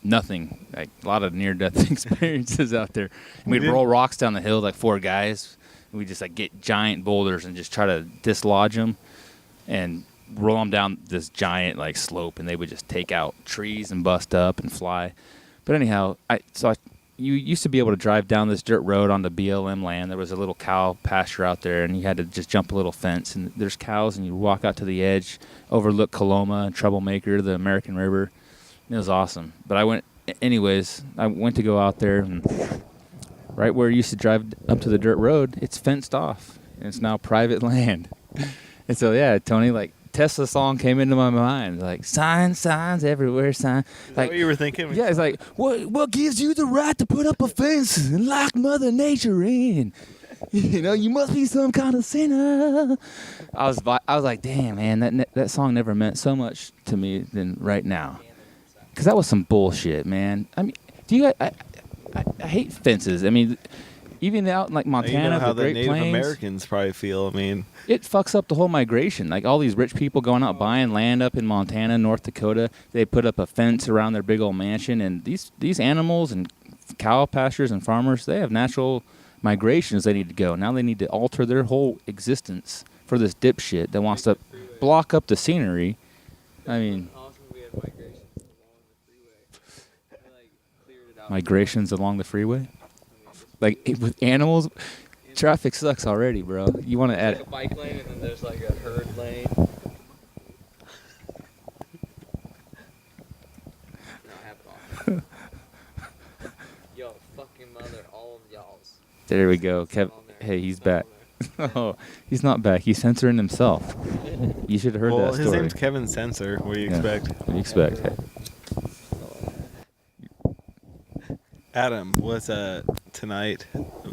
nothing, like a lot of near-death experiences out there. And we'd roll rocks down the hill, like 4 guys. And we'd just like get giant boulders and just try to dislodge them, and roll them down this giant like slope, and they would just take out trees and bust up and fly. But anyhow, you used to be able to drive down this dirt road onto BLM land. There was a little cow pasture out there, and you had to just jump a little fence, and there's cows, and you walk out to the edge, overlook Coloma and Troublemaker, the American River. It was awesome. But I went to go out there, and right where you used to drive up to the dirt road, it's fenced off, and it's now private land. And so, yeah, Tony, like, Tesla song came into my mind, like signs everywhere, sign. Is that Like what you were thinking? yeah, it's like what gives you the right to put up a fence and lock Mother Nature in? You know, you must be some kind of sinner. I was like, damn, man, that song never meant so much to me than right now, because that was some bullshit, man. I mean, I hate fences. I mean, even out in like Montana, you know how the the Great Native Plains, Americans probably feel. I mean, it fucks up the whole migration. Like all these rich people going out buying land up in Montana, North Dakota, they put up a fence around their big old mansion, and these animals and cow pastures and farmers, they have natural migrations they need to go. Now they need to alter their whole existence for this dipshit that wants to block up the scenery. I mean, migrations along the freeway? Like with animals, traffic sucks already, bro. You want to add a bike lane, and then there's like a herd lane. Yo, fucking mother, all of y'all's. There we go. Hey, he's back. Oh, he's not back. He's censoring himself. You should have heard that story. His name's Kevin Censor. What do you expect? What do you expect? Hey. Adam, what's tonight?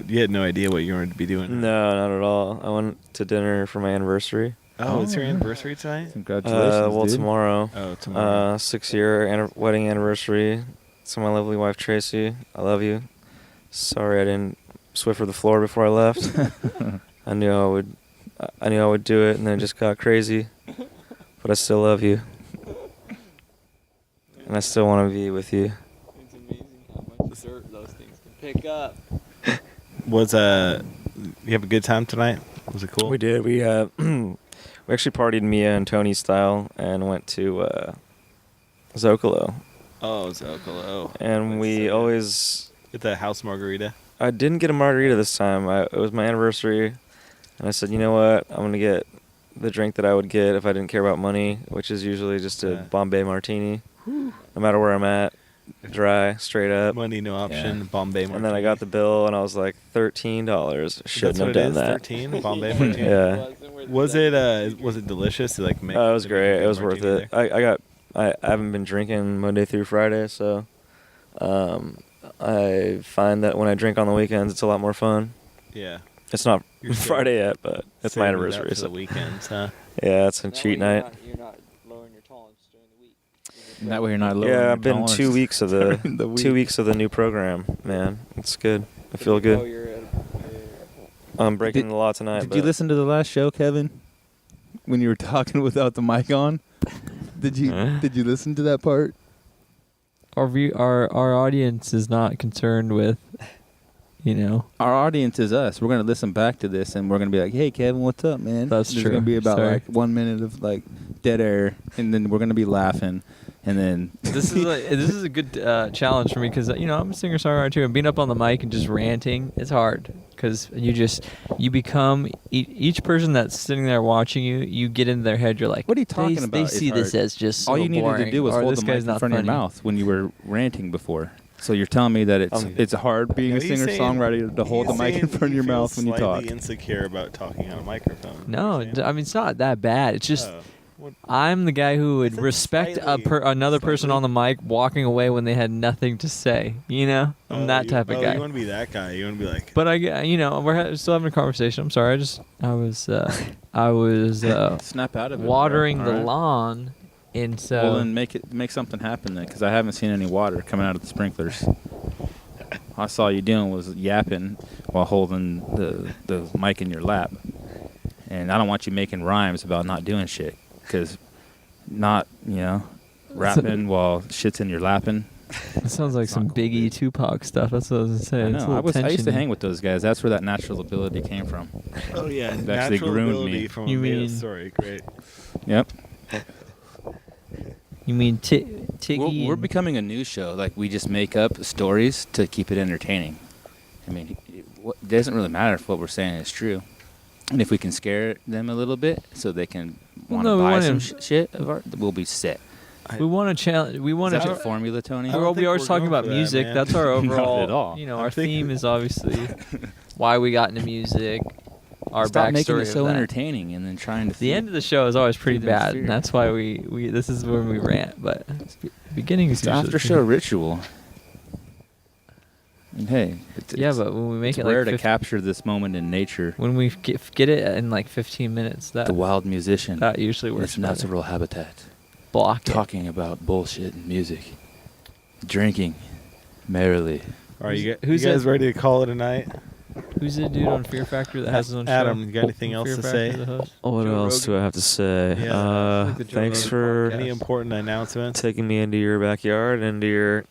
You had no idea what you were going to be doing. No, not at all. I went to dinner for my anniversary. Oh, it's your anniversary tonight? Congratulations, well, dude. tomorrow. Oh, tomorrow. 6-year wedding anniversary. To my lovely wife Tracy, I love you. Sorry I didn't Swiffer the floor before I left. I knew I would do it, and then it just got crazy. But I still love you, and I still want to be with you. It's amazing how much dirt those things can pick up. You have a good time tonight? Was it cool? We did. We we actually partied Mia and Tony style and went to Zocalo. Oh, Zocalo. And we always get the house margarita. I didn't get a margarita this time. It was my anniversary, and I said, you know what? I'm gonna get the drink that I would get if I didn't care about money, which is usually just a Bombay martini. No matter where I'm at, dry, straight up. Money no option. Bombay martini. And then I got the bill, and I was like, $13. Shouldn't have done that. 13 Bombay martini. Yeah. Was it delicious? To, like, make It was great. It was worth martini it. there? I haven't been drinking Monday through Friday, so I find that when I drink on the weekends, it's a lot more fun. Yeah. It's not You're still Friday yet, but it's my saving it up anniversary. for So the weekends, huh? yeah, it's a cheat night. You're not lowering your tolerance during the week. And that way you're not lowering Yeah, your I've been tolerance 2 weeks of the during the week. 2 weeks of the new program. Man, it's good. I feel good. I'm breaking the law tonight. Did you listen to the last show, Kevin? When you were talking without the mic on? Did you listen to that part? Our audience is not concerned with, Our audience is us. We're gonna listen back to this and we're gonna be like, "Hey, Kevin, what's up, man?" That's There's true. gonna be about Sorry. like 1 minute of like dead air, and then we're gonna be laughing, and then this is a good challenge for me because I'm a singer-songwriter too, and being up on the mic and just ranting, it's hard because you become each person that's sitting there watching you get into their head. You're like, What are you talking about? They It's see this hard. as just all so you needed boring, to do was or hold this the guy's mic in not front of your funny. mouth when you were ranting before. So you're telling me that it's hard being a No, he's singer-songwriter to hold the he's mic in saying front of he your mouth feels when you talk. slightly insecure about talking on a microphone. No, You're saying? I mean it's not that bad. It's just Oh. What- I'm the guy who would said respect slightly. another person on the mic walking away when they had nothing to say. I'm Oh, that you- type of guy. You want to be that guy. You want to be like. But we're still having a conversation. I'm sorry. I was Snap out of it. watering bro. the All right. lawn, and so Well, then make something happen then, because I haven't seen any water coming out of the sprinklers. All I saw you doing was yapping while holding the mic in your lap, and I don't want you making rhymes about not doing shit, because rapping while shit's in your lapping. it sounds like It's some not cool, Biggie dude. Tupac stuff. That's what I was gonna say. I It's a know. little I used to tension-y. hang with those guys. That's where that natural ability came from. Oh yeah, It actually natural groomed ability me. from You a made-up mean- story. Great. Yep. You mean Tiggy? We're becoming a news show. Like, we just make up stories to keep it entertaining. I mean, it doesn't really matter if what we're saying is true. And if we can scare them a little bit so they can want to no, we buy want some to- shit of art, we'll be set. we want to challenge. We want Is that your to. formula, Tony? I don't We're think always we're talking going about for that, music. man. That's our Not overall. at all. Our think- theme is obviously why we got into music. Our Stop making backstory it so of that. entertaining and then trying to The end of the show is always pretty feed them bad, fear. and that's why we this is when we rant. But the beginning is It's usually after show ritual. And hey, Yeah, but when we make it's it rare like to 50, capture this moment in nature. when we get it in like 15 minutes, that The wild musician that usually in works. its natural habitat, Block it. talking about bullshit and music, drinking merrily. Are you Who's guys that- ready to call it a night? Who's the dude on Fear Factor that has his own Adam, show? you got anything else Fear to Factor, say? the host? What Joe else do Rogan? I have to say? Yeah. Like the Joe Thanks Rogan for podcast. Any important announcements? taking me into your backyard, into your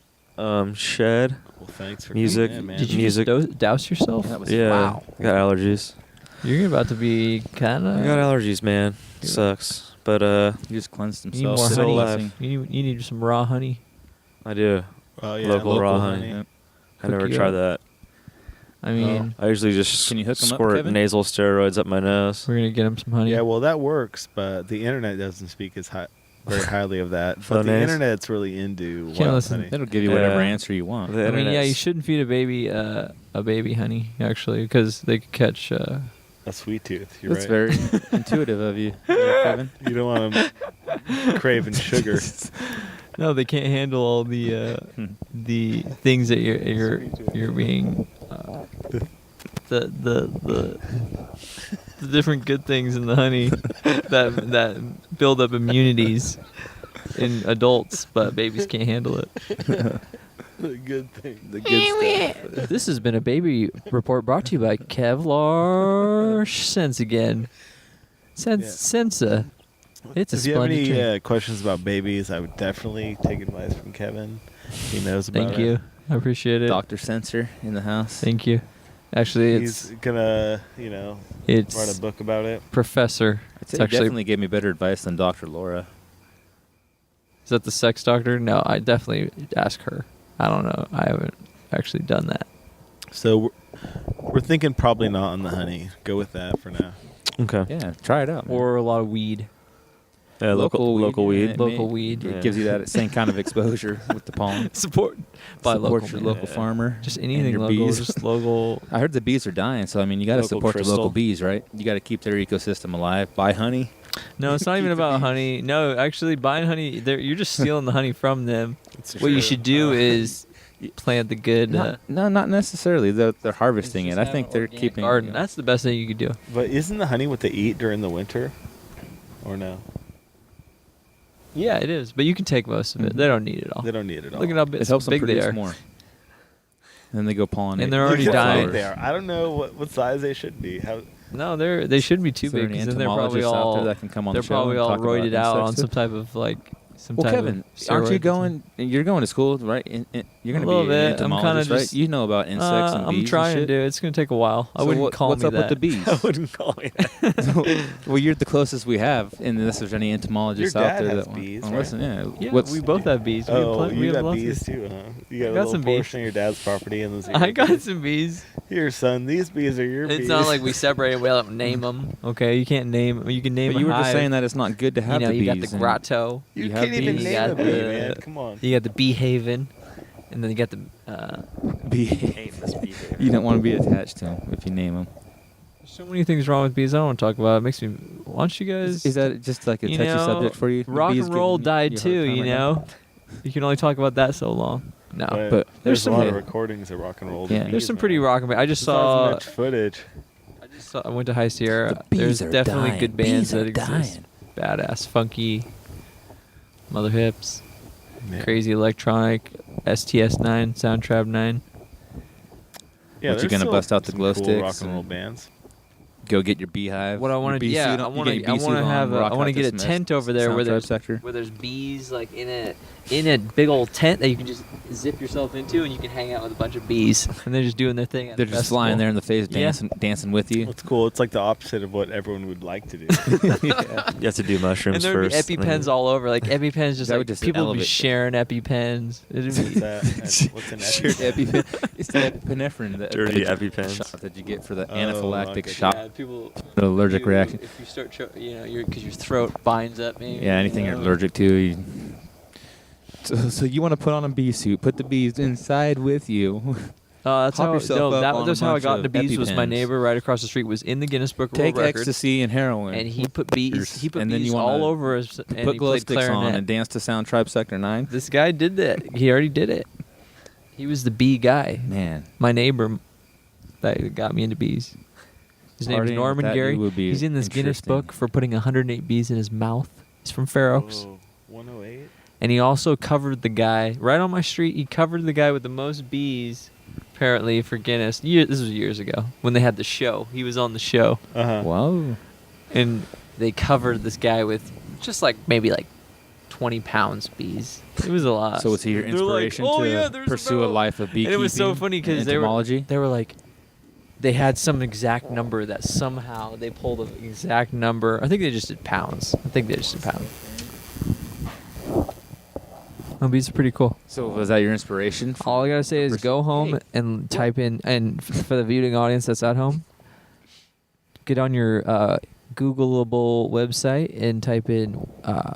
shed. Well, thanks for Music. coming in, man. Did you Music. just douse yourself? That was Yeah, wow. got allergies. You're about to be kind I got of. allergies, man. Sucks, but He just cleansed You need himself. more Still honey. alive. You need some raw honey. I do. Oh yeah, Local raw honey. Yep. I never Hook you tried up. that. I mean, I usually just Can you hook 'em up, squirt Kevin? nasal steroids up my nose. we're gonna get him some honey. Yeah, well that works, but the internet doesn't speak very highly of that. But the Phonase? internet's really into Can't wild listen. honey. It'll give you whatever Yeah. answer you want. The I mean, yeah, you internet's- shouldn't feed a baby honey actually, because they could catch. A sweet tooth. You're That's right. very intuitive of you, Kevin. You don't want them craving sugar. No, they can't handle all the things that you're being the different good things in the honey that build up immunities in adults, but babies can't handle it. The good thing. The good stuff. This has been a baby report brought to you by Kevlar Sense again. Sensa. It's a If you have splendid any drink. questions about babies, I would definitely take advice from Kevin. He knows about Thank it. you. I appreciate it. Dr. Sensor in the house. Thank you. Actually, He's gonna, write it's a book about it. Professor. I'd It's say he actually definitely gave me better advice than Dr. Laura. Is that the sex doctor? No, I definitely ask her. I don't know. I haven't actually done that. So we're thinking probably not on the honey. Go with that for now. Okay. Yeah, try it out. man. Or a lot of weed. Local weed. Local weed. It gives you that same kind of exposure with the pollen. Support Support your local farmer. Just and anything your local. bees. Just local. I heard the bees are dying, so I mean, you got to Local support crystal. your local bees, right? You got to keep their ecosystem alive. Buy honey. No, it's not Keep even the about bees. honey. No, actually, buying honey, you're just stealing the honey from them. It's What you true. should do is plant the good. No, not necessarily. They're harvesting it. I think they're keeping. garden. That's the best thing you could do. But isn't the honey what they eat during the winter? Or no? Yeah, it is. But you can take most of it. They don't need it all. They don't need it all. Look at how It helps them big they produce are. more. And then they go pollinate. And they're already Look how dying. big they are. I don't know what size they should be. How, No, they shouldn't be too Is there big any because then they're probably entomologists out all there that can come on they're the show probably and all talk about roided out on insects? some type of like some Well, type Kevin, of aren't you steroids. going? You're going to school, right? You're going A to little be bit. an I'm kinda entomologist, right? just- You know about insects and bees. I'm trying and to shit. do. It's gonna take a while. I So wouldn't call what's me up that. with the bees? I wouldn't call me that. Well, you're the closest we have, unless there's any entomologists Your out dad there has that bees, want- right? listen, yeah. Yeah, What's we both have bees. We Oh, we you have got lots of- bees too, huh? You got I a got little some bees. portion of your dad's property and those. I got some bees. Here, son. These bees are your bees. It's not like we separated. We don't name them. Okay, you can't name. You can name. But you a were just hive. saying that it's not good to have you know, the you bees. got the and- grotto. You you can't have even bees. name You a got bee, the- man. Come on. You got the bee haven, and then you got the. Bee. This bee here. You don't want to be attached to them if you name them. So many things wrong with bees. I don't want to talk about. It makes me. Why don't you guys? Is that just like a you touchy know, subject for you? The Rock bees and roll giving you died a hard too. time You right now? know, you can only talk about that so long. No, But there's a some- lot of recordings of rock and roll. Yeah. there's some pretty rock and. I just saw. much footage. I went to High Sierra. The bees There's are definitely dying. good bands Bees are that exist. Badass, funky, Mother Hips, Yeah. crazy electronic, STS9, Soundtrap 9. Yeah, What, you there's gonna still bust out the some glow cool sticks rock and roll and- bands. Go get your beehive. What I your want to, bee yeah, suit I on- you want get your to, I bee want suit to on, have, rock I want to out get a this tent mess- over there where soundtrack there's sector. bees like in a big old tent that you can just zip yourself into and you can hang out with a bunch of bees and they're just doing their thing. At They're the just festival. flying there in the face, Yeah. dancing with you. It's cool. It's like the opposite of what everyone would like to do. You have to do mushrooms And there'd be first. EpiPens all over. Like EpiPens, just That like would just people would be elevate sharing EpiPens. It'd What's be, that? What's an EpiPen? It's the epinephrine, the Dirty the EpiPens. shot that you get for the Oh, anaphylactic okay. shock, yeah, people. the allergic reaction. If you start, because your throat binds up, maybe. Yeah, anything you're allergic to. So you want to put on a bee suit? Put the bees inside with you. That's Hop how. yourself No, up on a that's how I bunch got into of bees. Was my EpiPens. neighbor right across the street was in the Guinness Book of Take World Records, ecstasy and heroin, and he put bees. He put And then bees you wanna all over us, and put he glow played sticks on clarinet. and dance to Soundtribe Sector 9. This guy did that. He already did it. He was the bee guy. Man, My neighbor that got me into bees. His name is Partying Norman with that Gary. dude would be He's in this Guinness interesting. book for putting 108 bees in his mouth. He's from Fair Oaks. Oh, 108. And he also covered the guy right on my street. He covered the guy with the most bees, apparently, for Guinness. This was years ago when they had the show. He was on the show, Whoa. and they covered this guy with just maybe 20 pounds bees. It was a lot. So was he your They're like, inspiration "Oh, to yeah, there's pursue a about-" life of beekeeping? And it was so funny because and they were entomology? like, they had some exact number that somehow they pulled an exact number. I think they just did pounds. Bees are pretty cool. So was that your inspiration? All I gotta say is go home Hey. and type in, and for the viewing audience that's at home, get on your Googleable website and type in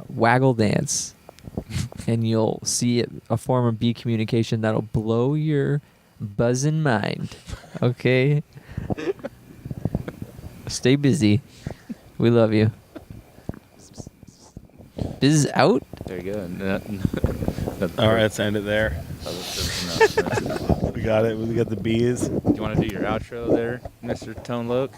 waggle dance, and you'll see a form of bee communication that'll blow your buzzing mind. Okay? Stay busy. We love you. Biz out? There you go. All right, let's end it there. We got it. We got the bees. Do you want to do your outro there, Mr. Tone Loke?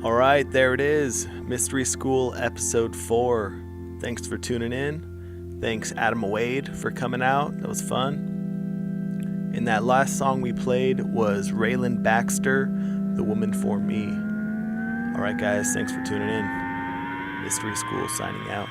All right, there it is. Mystery School Episode 4. Thanks for tuning in. Thanks, Adam Wade, for coming out. That was fun. And that last song we played was Raylan Baxter, The Woman for Me. All right, guys, thanks for tuning in. Mystery School signing out.